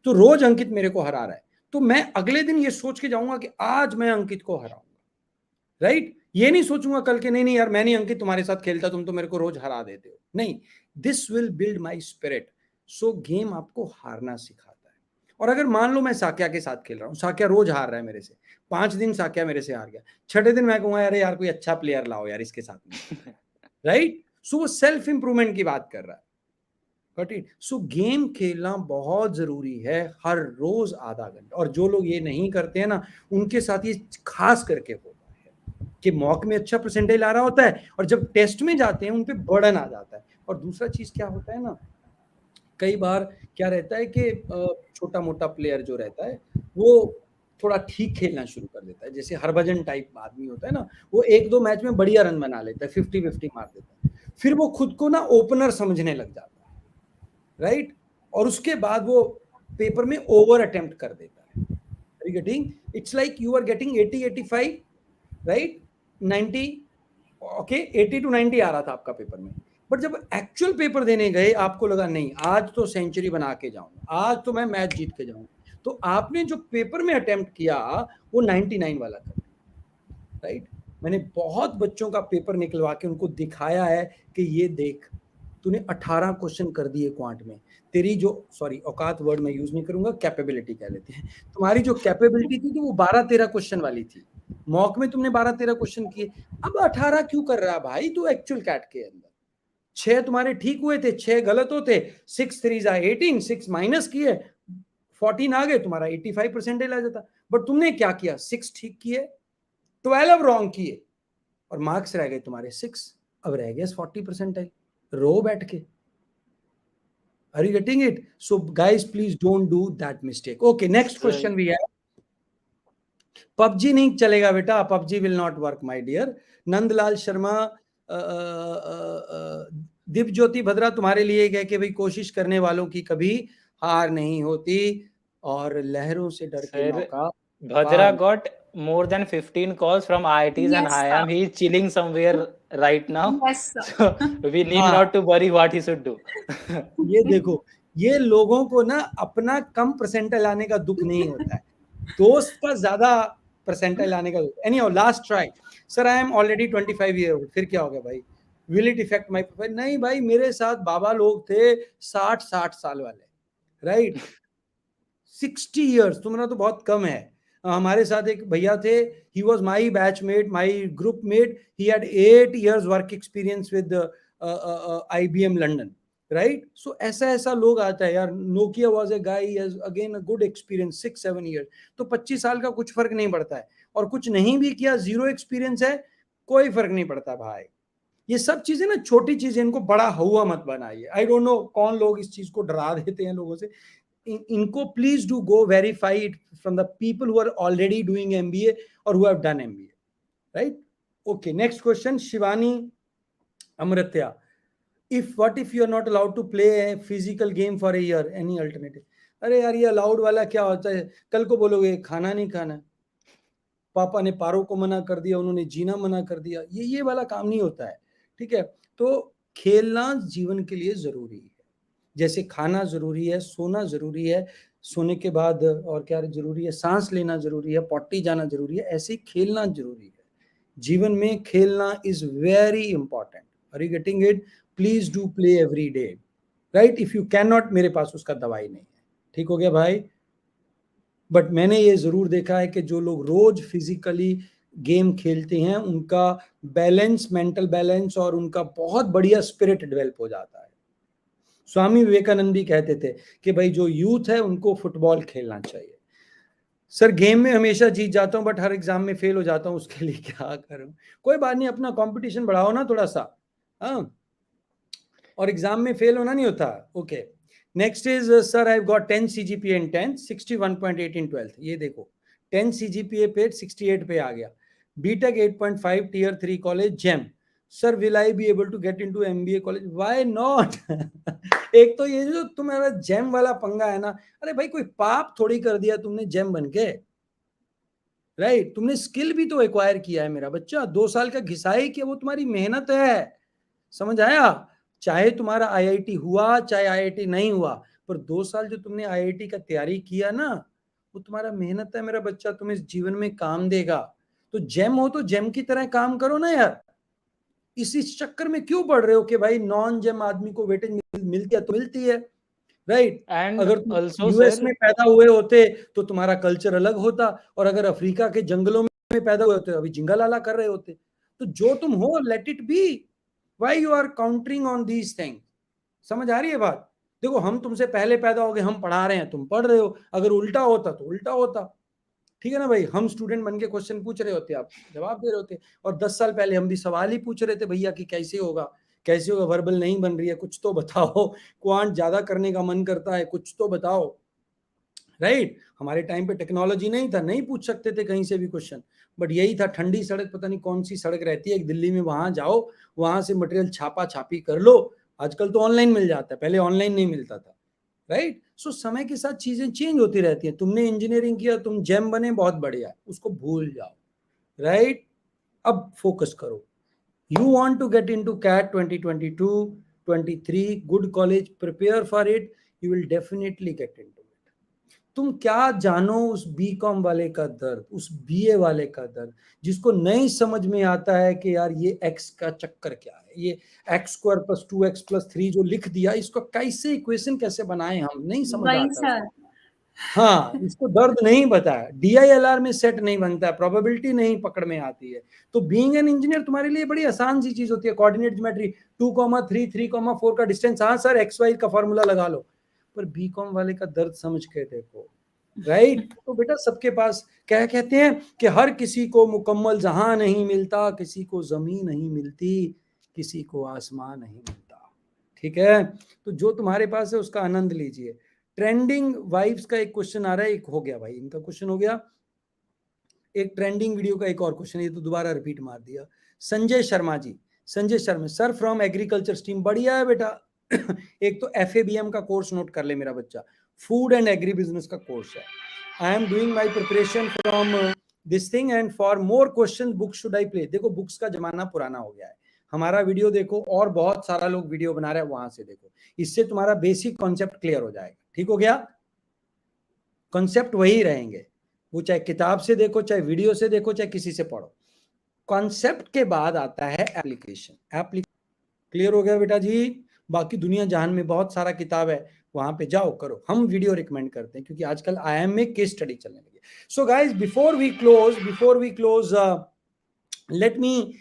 तो रोज अंकित मेरे को हरा रहा है, तो मैं अगले दिन ये सोच के जाऊंगा कि आज मैं अंकित को हराऊंगा, राइट? ये नहीं सोचूंगा कल के नहीं नहीं यार मैं नहीं अंकित तुम्हारे साथ खेलता, तुम तो मेरे को रोज हरा देते हो। नहीं, this will build my spirit. So game आपको हारना सिखाता है। और अगर मान लो मैं साक्या के साथ खेल रहा हूँ, साक्या रोज हार रहा है मेरे से, 5 दिन साक्या मेरे से हार गया, 6ठे दिन मैं कहूंगा अरे यार कोई अच्छा प्लेयर लाओ यार इसके साथ में, राइट? सो वो सेल्फ इंप्रूवमेंट की बात कर रहा है। Got it? सो गेम खेलना बहुत जरूरी है, हर रोज आधा घंटा। और जो लोग ये नहीं करते हैं ना, उनके साथ ये खास करके होता है कि मॉक में अच्छा परसेंटेज आ रहा होता है और जब टेस्ट में जाते हैं उन पे बर्डन आ जाता है। और दूसरा चीज क्या होता है ना, कई बार क्या रहता है कि छोटा मोटा प्लेयर जो रहता है वो थोड़ा ठीक खेलना शुरू कर देता है, जैसे हरभजन टाइप आदमी होता है ना, वो 1-2 मैच में बढ़िया रन बना लेता है, 50-50 मार देता है, फिर वो खुद को ना ओपनर समझने लग जाता है, राइट? और उसके बाद वो पेपर में ओवर अटेम्प्ट कर देता है। Getting it's like you are getting 80-85, right? 90, okay, 80-90 आ रहा था आपका पेपर में, बट जब एक्चुअल पेपर देने गए आपको लगा नहीं आज तो सेंचुरी बना के जाऊंगा, आज तो मैं मैच जीत के जाऊंगा, तो आपने जो पेपर में अटेम्प्ट किया वो 99 वाला कर, राइट? मैंने बहुत बच्चों का पेपर निकलवा के उनको दिखाया है कि ये देख तूने 18 क्वेश्चन कर दिए क्वांट में, तेरी जो सॉरी औकात वर्ड मैं यूज नहीं करूंगा, कैपेबिलिटी कह लेते हैं, तुम्हारी जो कैपेबिलिटी थी तो वो 12-13 क्वेश्चन वाली थी, मॉक में तुमने 12-13 क्वेश्चन किए, अब 18 क्यों कर रहा है भाई तू एक्चुअल कैट के अंदर? 6 तुम्हारे ठीक हुए थे, 6 गलत होते, 6 3 18, 6 माइनस किए, 14 आ गए, तुम्हारा 85% आ जाता। बट तुमने क्या किया, 6 ठीक किए, 12 रॉन्ग किए और मार्क्स रह गए तुम्हारे 6, अब रह गया 40%। रो बैठ के। Are you getting it? So guys, please don't do that mistake. Okay, next question we have. PUBG नहीं चलेगा बेटा, PUBG will not work my dear. Nandlal Sharma, Divya ज्योति भद्रा तुम्हारे लिए है कि भाई कोशिश करने वालों की कभी हार नहीं होती और लहरों से डर के नौका Bhadra got more than 15 calls from IITs and Yes, IIM. He is chilling somewhere right now. Yes, sir. So we need not to worry what he should do. ये देखो, ये लोगों को ना अपना कम परसेंटाइल लाने का दुख नहीं होता है, दोस्त का ज्यादा परसेंटाइल लाने का दुख। Anyhow, last try. Sir I am already 25 year old, फिर क्या हो गया भाई? Will it effect my profile? नहीं भाई, मेरे साथ बाबा लोग थे 60 साल वाले, राइट? 60 इयर्स तुम्हारा तो बहुत कम है। हमारे साथ एक भैया थे, he was my batchmate, my group mate, he had 8 years work experience with IBM London, right? So ऐसा लोग आता है यार। Nokia was a guy, he has again a good experience 6-7 years. तो 25 साल का कुछ फर्क नहीं पड़ता है, और कुछ नहीं भी किया, जीरो एक्सपीरियंस है, कोई फर्क नहीं पड़ता भाई। ये सब चीजें ना छोटी चीजें, इनको बड़ा हुआ मत बनाइए। आई डोंट नो कौन लोग इस चीज को डरा देते हैं लोगों से। इनको please do go verify it from the people who are already doing MBA और who have done MBA, right? Okay, next question, Shivani Amritya, what if you are not allowed to play a physical game for a year, any alternative? अरे यार, ये allowed वाला क्या होता है? कल को बोलोगे खाना नहीं खाना, पापा ने पारो को मना कर दिया, उन्होंने जीना मना कर दिया, ये वाला काम नहीं होता है, ठीक है? तो खेलना जीवन के लिए जरूरी है, जैसे खाना जरूरी है, सोना जरूरी है, सोने के बाद और क्या जरूरी है, सांस लेना जरूरी है, पॉटी जाना जरूरी है, ऐसे खेलना जरूरी है। जीवन में खेलना is very important. Are you getting it? Please do play every day, right? If you can not, मेरे पास उसका दवाई नहीं है, ठीक हो गया भाई? बट मैंने ये जरूर देखा है कि जो लोग रोज फिजिकली गेम खेलते हैं उनका बैलेंस, मेंटल बैलेंस और उनका बहुत बढ़िया स्पिरिट डेवलप हो जाता है। स्वामी विवेकानंद भी कहते थे कि भाई जो यूथ है उनको फुटबॉल खेलना चाहिए। सर गेम में हमेशा जीत जाता हूं बट हर एग्जाम में फेल हो जाता हूं, उसके लिए क्या करूं? कोई बात नहीं, अपना कंपटीशन बढ़ाओ ना थोड़ा सा, हाँ, और एग्जाम में फेल होना नहीं होता। Okay, next is sir I got 10 CGPA in 10, 61.8 in 12th। ये देखो 10 CGPA पे 68 पे आ गया, बीटेक 8.5, टियर 3 कॉलेज जेम। Sir will I be able to get into MBA college? Why not? एक तो ये जो तुम्हारा जेम वाला पंगा है ना, अरे भाई कोई पाप थोड़ी कर दिया तुमने जेम बन के, राइट? तुमने स्किल भी तो एक्वायर किया है मेरा बच्चा, 2 साल का घिसाई किया, वो तुम्हारी मेहनत है, समझ आया? चाहे तुम्हारा आईआईटी हुआ चाहे आईआईटी नहीं हुआ, पर 2 साल जो तुमने आईआईटी का तैयारी किया ना, वो तुम्हारा मेहनत है मेरा बच्चा, तुम इस जीवन में काम देगा। तो जेम हो तो जेम की तरह काम करो ना यार। इस चक्कर में क्यों पड़ रहे हो कि भाई नॉन जेम आदमी को वेटेज मिलती है? तो मिलती है, राइट? एंड अगर तुम ऑल्सो यूएस सर, में पैदा हुए होते तो तुम्हारा कल्चर अलग होता, और अगर अफ्रीका के जंगलों में पैदा हुए होते अभी जिंगा लाला कर रहे होते। तो जो तुम हो let it be, why you are countering on these thing? समझ आ रही है बात? देखो हम तुमसे पहले पैदा हो गए, हम पढ़ा रहे हैं, तुम पढ़ रहे हो, अगर उल्टा होता तो उल्टा होता, ठीक है ना भाई? हम स्टूडेंट बन के क्वेश्चन पूछ रहे होते, आप जवाब दे रहे होते, और 10 साल पहले हम भी सवाल ही पूछ रहे थे भैया कि कैसे होगा, कैसे होगा, वर्बल नहीं बन रही है, कुछ तो बताओ, क्वांट ज्यादा करने का मन करता है, कुछ तो बताओ, राइट? हमारे टाइम पे टेक्नोलॉजी नहीं था, नहीं पूछ सकते थे कहीं से भी क्वेश्चन, बट यही था, ठंडी सड़क, पता नहीं कौन सी सड़क रहती है दिल्ली में, वहां जाओ, वहां से मटेरियल छापा छापी कर लो। आजकल तो ऑनलाइन मिल जाता है, पहले ऑनलाइन नहीं मिलता था, राइट? सो समय के साथ चीजें चेंज होती रहती हैं। तुमने इंजीनियरिंग किया, तुम जेम बने, बहुत बढ़िया, उसको भूल जाओ, राइट? अब फोकस करो। You want to get into CAT 2022, 23, good college, prepare for it, you will definitely get into it. तुम क्या जानो उस बीकॉम वाले का दर्द, उस बीए वाले का दर्द, जिसको नहीं समझ में आता है कि यार ये एक्स का चक्कर क्या है, ये x² + 2x + 3 जो लिख दिया, इसको कैसे इक्वेशन कैसे बनाए, हम नहीं समझ वही आता। सर। हाँ, इसको दर्द नहीं बताया, डीआईएलआर में सेट नहीं बनता है, प्रोबेबिलिटी नहीं पकड़ में आती है। तो बीइंग एन इंजीनियर तुम्हारे लिए बड़ी आसान सी चीज होती है, कोऑर्डिनेट ज्योमेट्री 2,3 3,4 का डिस्टेंस, हाँ सर एक्स वाई का फॉर्मूला लगा लो, पर बीकॉम वाले का दर्द समझ के देखो, राइट? तो बेटा सबके पास क्या कहते हैं कि हर किसी को मुकम्मल जहां नहीं मिलता, किसी को जमीन नहीं मिलती, किसी को आसमान नहीं मिलता, ठीक है? तो जो तुम्हारे पास है उसका आनंद लीजिए। ट्रेंडिंग वाइब्स का एक क्वेश्चन आ रहा है, एक हो गया भाई, इनका क्वेश्चन हो गया। एक ट्रेंडिंग वीडियो का एक और क्वेश्चन, ये तो दोबारा रिपीट मार दिया। Sanjay Sharma ji, Sanjay Sharma sir from agriculture stream, बढ़िया है बेटा। एक तो FABM का कोर्स नोट कर ले मेरा बच्चा, फूड एंड एग्री बिजनेस का कोर्स है। I am doing my preparation from this thing and for more question book should I play. देखो बुक्स का जमाना पुराना हो गया है, हमारा वीडियो देखो, और बहुत सारा लोग वीडियो बना रहे हैं, वहां से देखो, इससे तुम्हारा बेसिक कॉन्सेप्ट क्लियर हो जाएगा, ठीक हो गया? कॉन्सेप्ट वही रहेंगे, वो चाहे किताब से देखो, चाहे वीडियो से देखो, चाहे किसी से पढ़ो। कॉन्सेप्ट के बाद आता है एप्लीकेशन। क्लियर हो गया बेटा जी? बाकी दुनिया जहान में बहुत सारा किताब है, वहां पे जाओ करो, हम वीडियो रिकमेंड करते हैं क्योंकि आजकल IIM में केस स्टडी चलने लगी। So guys before we close let me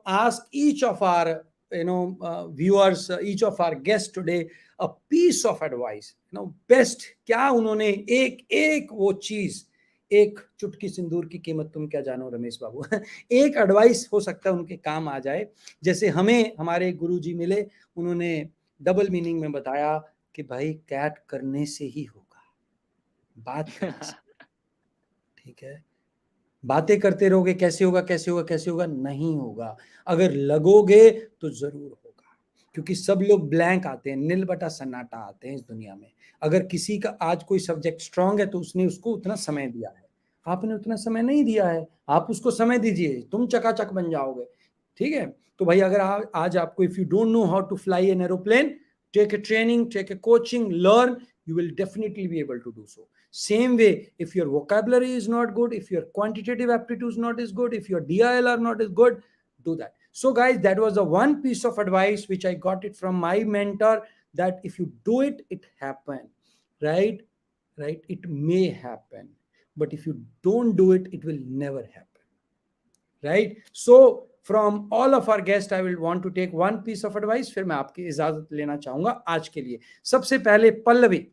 ask each of our viewers, each of our guests today a piece of advice, best क्या उन्होंने एक एक वो चीज, एक चुटकी सिंदूर की कीमत तुम क्या जानो रमेश बाबू। एक एडवाइस हो सकता है उनके काम आ जाए, जैसे हमें हमारे गुरुजी मिले, उन्होंने डबल मीनिंग में बताया कि भाई कैट करने से ही होगा, बात करने से, ठीक है? बातें करते रहोगे कैसे होगा कैसे होगा कैसे होगा, नहीं होगा। अगर लगोगे तो जरूर होगा, क्योंकि सब लोग ब्लैंक आते हैं, नील बटा सन्नाटा आते हैं इस दुनिया में। अगर किसी का आज कोई सब्जेक्ट स्ट्रांग है तो उसने उसको उतना समय दिया है, आपने उतना समय नहीं दिया है, आप उसको समय दीजिए, तुम चकाचक बन जाओगे, ठीक है? तो भाई अगर आज आपको, if you don't know how to fly an aeroplane, take a training, take a coaching, learn, you will definitely be able to do so. Same way, if your vocabulary is not good, if your quantitative aptitude is not as good, if your DIL are not as good, do that. So guys, that was the one piece of advice which I got it from my mentor, that if you do it, it happen, right? It may happen, but if you don't do it, it will never happen, right? So from all of our guests, I will want to take one piece of advice, फिर मैं आपकी इजाजत लेना चाहूंगा आज के लिए। सबसे पहले Pallavi.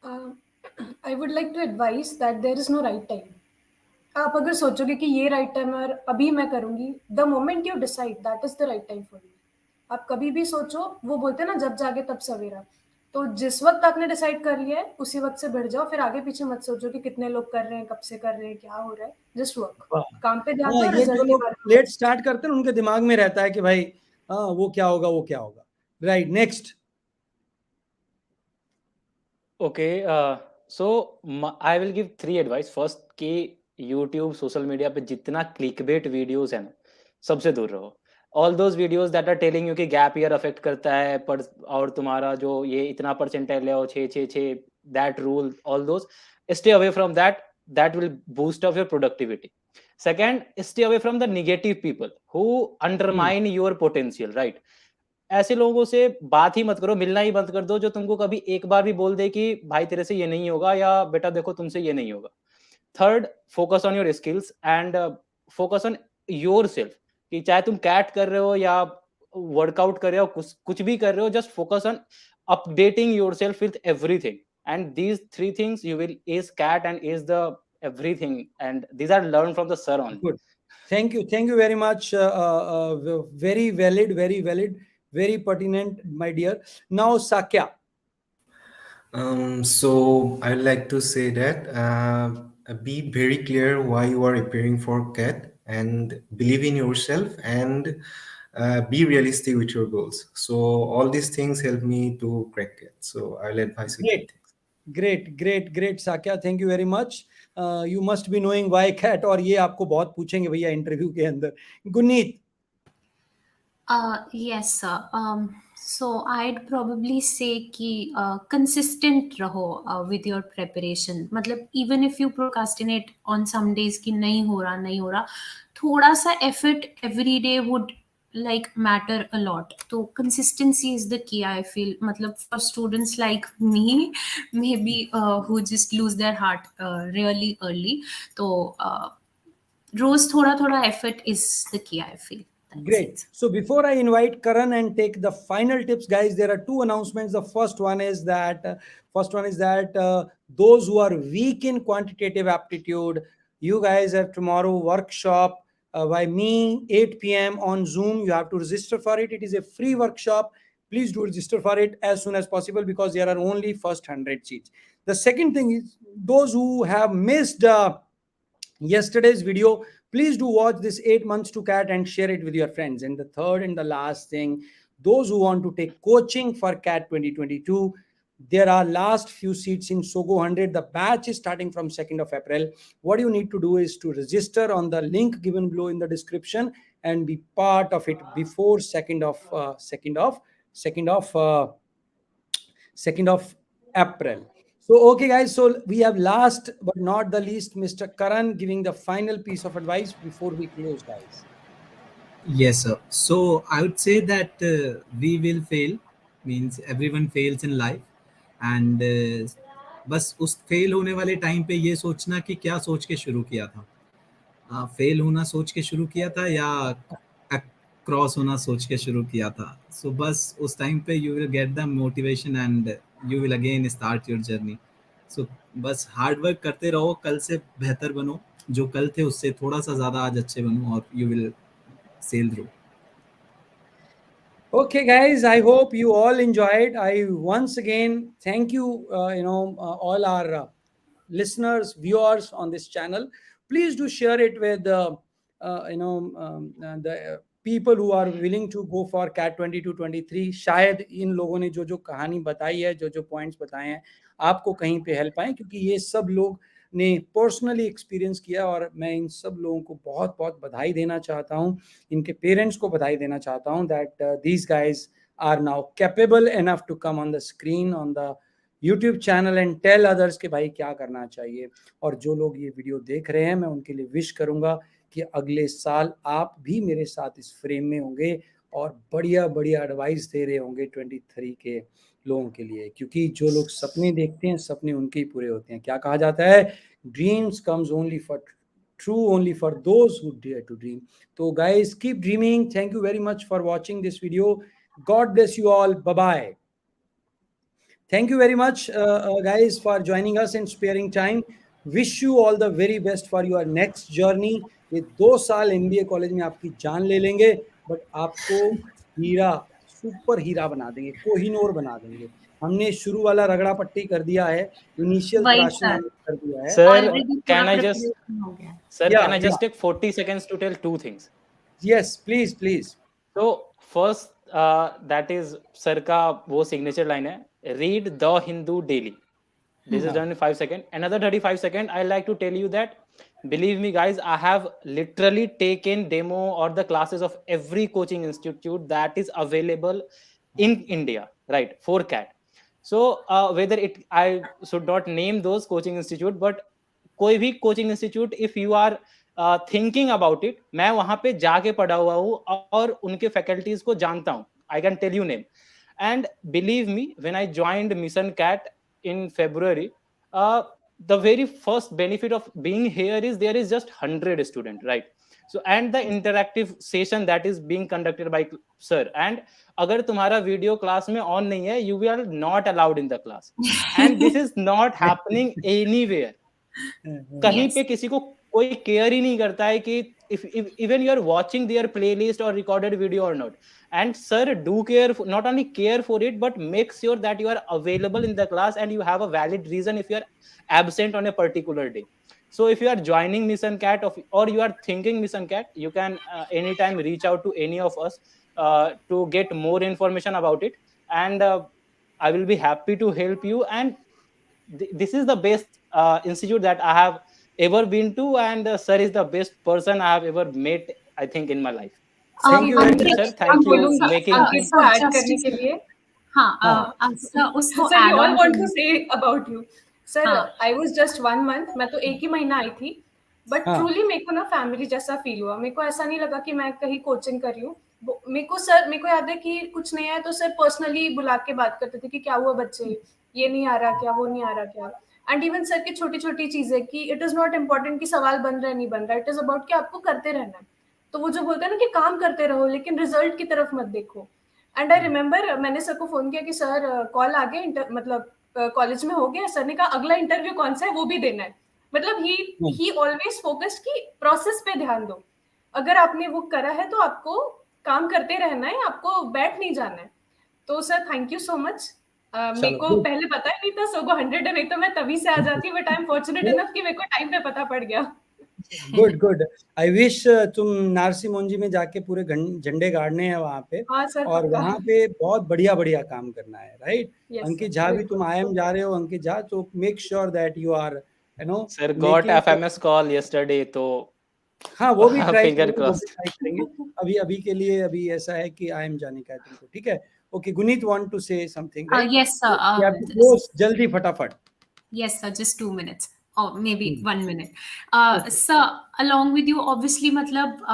I would like to advise that there is no right time. आप अगर सोचोगे कि ये राइट टाइम है और अभी मैं करूंगी, the moment you decide that is the right time for you. आप कभी भी सोचो, वो बोलते हैं ना जब जागे तब सवेरा, तो जिस वक्त आपने डिसाइड कर लिया है उसी वक्त से बढ़ जाओ, फिर आगे पीछे मत सोचो कि कितने लोग कर रहे हैं, कब से कर रहे हैं, क्या हो रहा है। जस्ट वर्क, वाह। काम पे ध्यान हाँ, दो, ये जो रिजल्ट के लोग बारे में। लेट स्टार्ट करते हैं उनके दिमाग में रहता है कि भाई हाँ वो क्या होगा, वो क्या होगा। Right, next. Okay, so I will give three advice. First कि YouTube, सोशल मीडिया पे जितना क्लिकबेट वीडियोस है ना, सबसे दूर रहो. All those videos that are telling you कि गैप ईयर अफेक्ट करता है पर और तुम्हारा जो ये इतना परसेंटाइल है और 6 that rule, all those, stay away from that. That will boost up your productivity. Second, stay away from the negative people who undermine your potential, right? ऐसे लोगों से बात ही मत करो, मिलना ही बंद कर दो जो तुमको कभी एक बार भी बोल दे कि भाई तेरे से ये नहीं होगा या बेटा देखो तुमसे ये नहीं होगा. Third, focus on your skills and focus on your self. कि चाहे तुम कैट कर रहे हो या वर्कआउट कर रहे हो, कुछ भी कर रहे हो, just focus on updating yourself with everything. And these three things you will ace CAT and ace the everything, and these are learned from the sir only. Good. Thank you very much. Very valid, very pertinent, my dear. Now, Sakya. So I'd like to say that be very clear why you are appearing for CAT, and believe in yourself, and be realistic with your goals. So all these things help me to crack CAT. So I'll advise you Great. Great, Sakya. Thank you very much. You must be knowing why CAT, और ये आपको बहुत पूछेंगे भैया interview के अंदर. Guneet. Yes, sir. So I'd probably say कि consistent रहो with your preparation. मतलब even if you procrastinate on some days कि नहीं हो रहा, थोड़ा सा effort every day would like matter a lot. तो consistency is the key, I feel. मतलब for students like me, maybe who just lose their heart really early. तो रोज थोड़ा effort is the key, I feel. That's Great. it. So before I invite Karan and take the final tips, guys, there are two announcements. The first one is that those who are weak in quantitative aptitude, you guys have tomorrow workshop by me 8 p.m. on Zoom. You have to register for it. It is a free workshop. Please do register for it as soon as possible because there are only first 100 seats. The second thing is those who have missed yesterday's video, please do watch this 8 months to CAT and share it with your friends. And the third and the last thing, those who want to take coaching for CAT 2022, there are last few seats in SoGo100. The batch is starting from 2nd of April. What you need to do is to register on the link given below in the description and be part of it before 2nd of April. So, okay, guys. So we have last but not the least, Mr. Karan giving the final piece of advice before we close, guys. Yes, sir. So I would say that we will fail, means everyone fails in life, and बस उस fail होने वाले time पे ये सोचना कि क्या सोच के शुरू किया था, फेल होना सोच के शुरू किया था या क्रॉस होना सोच के शुरू किया था. सो बस उस टाइम पे you will get the motivation and you will again start your journey. So बस हार्ड वर्क करते रहो, कल से बेहतर बनो, जो कल थे उससे थोड़ा सा ज़्यादा आज अच्छे बनो और you will sail through. Okay, guys, I hope you all enjoyed. I once again thank you, all our listeners, viewers on this channel. Please do share it with the people who are willing to go for CAT 22-23. शायद इन लोगों ने जो कहानी बताई है, जो points बताए हैं, आपको कहीं पे हेल्प आए, क्योंकि ये सब लोग ने पर्सनली एक्सपीरियंस किया. और मैं इन सब लोगों को बहुत बहुत बधाई देना चाहता हूँ, इनके पेरेंट्स को बधाई देना चाहता हूँ that these guys are now capable enough to come on the screen on the YouTube channel and tell others कि भाई क्या करना चाहिए. और जो लोग ये वीडियो देख रहे हैं, मैं उनके लिए विश करूंगा कि अगले साल आप भी मेरे साथ इस फ्रेम में होंगे और बढ़िया एडवाइस दे रहे होंगे 23 के लोगों के लिए, क्योंकि जो लोग सपने देखते हैं सपने उनके ही पूरे होते हैं. क्या कहा जाता है, dreams comes only for true only for those who dare to dream. So guys, keep dreaming. Thank you very much for watching this video. God bless you all. Bye bye. Thank you very much, guys, for joining us and sparing time. Wish you all the very best for your next journey. ये 2 साल MBA college में आपकी जान ले लेंगे, but आपको हीरा, super हीरा बना देंगे, कोहिनूर बना देंगे. हमने शुरू वाला रगड़ा पट्टी कर दिया है, इनिशियल वही त्राशना सर, हमने कर दिया है। Sir, ऑलरेडी पूरा can I just प्रिपरेशन हो गया. Sir, Yeah, can I yeah. just take 40 seconds to tell two things? Yes, please, please. So first, that is sir का वो signature line है, read the Hindu daily. This is done in 5 seconds. Another 35 seconds, I like to tell you that, believe me guys, I have literally taken demo or the classes of every coaching institute that is available in India, right, for CAT. So whether I should not name those coaching institute, but कोई भी coaching institute, if you are thinking about it, मैं वहां पे जाके पढ़ा हुआ हूँ और उनके फैकल्टीज को जानता हूँ. I can tell you name. And believe me, when I joined mission CAT in February, the very first benefit of being here is there is just 100 students, right? So and the interactive session that is being conducted by sir, and अगर तुम्हारा video class में on नहीं है, you are not allowed in the class, and this is not happening anywhere. कहीं Yes. पे किसी को कोई केयर ही नहीं करता है कि if even you are watching their playlist or recorded video or not. And sir do care for, not only care for it, but make sure that you are available in the class and you have a valid reason if you are absent on a particular day. So if you are joining Mission Cat or you are thinking Mission Cat, you can anytime reach out to any of us to get more information about it, and I will be happy to help you. And this is the best institute that I have ever been to, and sir is the best person I have ever met, I think, in my life. Thank you very Ankit, much. Sir, thank you बोलूंगी making आगे things. को add just करने के लिए. हाँ, sir उसको Sir, we add all on want to- to say about you. Sir, हाँ. I was just 1 month. मैं तो एक ही महीना आई थी. But हाँ. truly मेरे को ना फैमिली जैसा फील हुआ. मेरे को ऐसा नहीं लगा कि मैं कहीं कोचिंग कर रही हूँ. मेरे को याद है कि कुछ नहीं है तो सर पर्सनली बुला के बात करते थे कि क्या हुआ बच्चे, ये नहीं आ रहा क्या, वो नहीं आ रहा क्या. एंड इवन सर की छोटी छोटी चीजें कि इट इज नॉट इम्पोर्टेंट कि सवाल बन रहा है नहीं बन रहा, इट इज अबाउट कि आपको करते रहना है. तो वो जो बोलते हैं ना कि काम करते रहो लेकिन रिजल्ट की तरफ मत देखो. एंड आई रिमेम्बर मैंने सर को फोन किया कि सर कॉल आ गया, मतलब कॉलेज में हो गया. सर ने कहा अगला इंटरव्यू कौन सा है वो भी देना है. मतलब ही ऑलवेज फोकस्ड कि प्रोसेस पे ध्यान दो. अगर आपने वो करा है तो आपको काम करते रहना है, आपको बैठ नहीं जाना है. तो sir thank you so much. मेरे को पहले पता ही नहीं था सोगो 100 है, नहीं तो मैं तभी से आ जाती. But I am fortunate enough कि मेरे को टाइम पे पता पड़ गया. Good good. आई विश तुम नारसी मोंजी में जाके पूरे झंडे गाड़ने हैं वहाँ पे. हाँ सर, और पक्का. वहाँ पे बहुत बढ़िया बढ़िया काम करना है, राइट? Yes, अंकित sir, झा भी बिल्कुल. तुम IIM जा रहे हो, अंकित झा, तो make sure that you are Sir got FMS call yesterday, तो हाँ वो भी ट्राई Finger करेंगे, वो भी crossed. ट्राई करेंगे. अभी के लिए अभी ऐसा है कि IIM जाने का है तुमको, ठीक है? Okay, Guneet want to say something, right? yes sir, You have to close जल्दी फटाफट. yes sir, just 2 minutes or maybe 1 minute. Okay. Sir, along with you obviously मतलब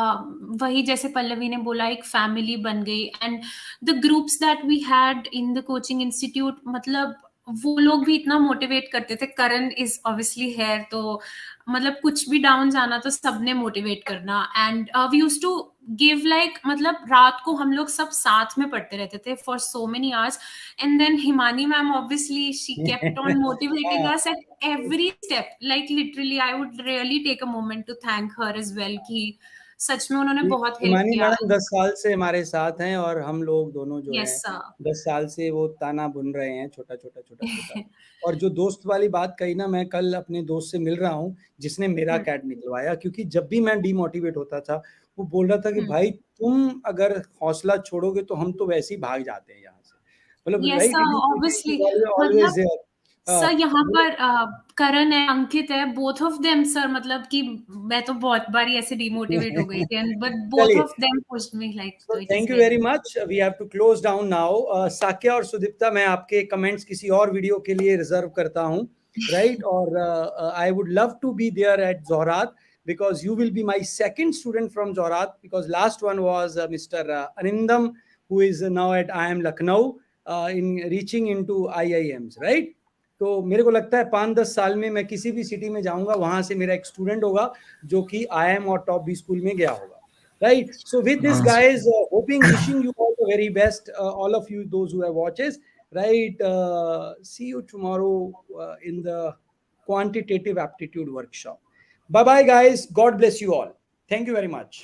वही जैसे पल्लवी ने बोला एक फैमिली बन गई. And the groups that we had in the coaching institute, मतलब वो लोग भी इतना मोटिवेट करते थे. करण इज ऑब्वियसली हेयर, तो मतलब कुछ भी डाउन जाना तो सबने मोटिवेट करना. And we used to give like, मतलब रात को हम लोग सब साथ में पढ़ते रहते थे for so many hours. And then Himani ma'am obviously she kept on motivating us at every step. Like literally I would really take a moment to thank her as well कि सच में उन्होंने बहुत हेल्प हिमानी किया. मैडम 10 साल से हमारे साथ हैं और हम लोग दोनों जो Yes, हैं sir. 10 साल से वो ताना बुन रहे हैं, छोटा छोटा. और जो दोस्त वाली बात कही ना, मैं कल अपने दोस्त से मिल रहा हूँ जिसने मेरा कैट निकलवाया, क्योंकि जब भी मैं डीमोटिवेट होता था वो बोल रहा था कि भाई तुम अगर हौसला छोड़ोगे तो हम तो वैसे ही भाग जाते हैं यहाँ से. मतलब Yes, sir, obviously. Always sir यहाँ पर करण है, अंकित है, बोथ ऑफ देम सर, मतलब कि मैं तो बहुत बार ऐसे डिमोटिवेट हो गई थी, but both of them pushed me like. Thank you very much. We have to close down now. Sakya और सुदीप्ता, मैं आपके कमेंट्स किसी और वीडियो के लिए रिजर्व करता हूँ, राइट? और I would love to be there at Jorhat because you will be my second student from Zorat, because last one was Mr. Anindam, who is now at IIM Lucknow in reaching into IIMs, right? तो मेरे को लगता है 5-10 साल में मैं किसी भी सिटी में जाऊंगा, वहां से मेरा एक स्टूडेंट होगा जो कि IIM और टॉप बी स्कूल में गया होगा, right? So with this guys, hoping, wishing you all the very best, all of you, those who have watches, right? See you tomorrow in the quantitative aptitude workshop. Bye bye guys, God bless you all. Thank you very much.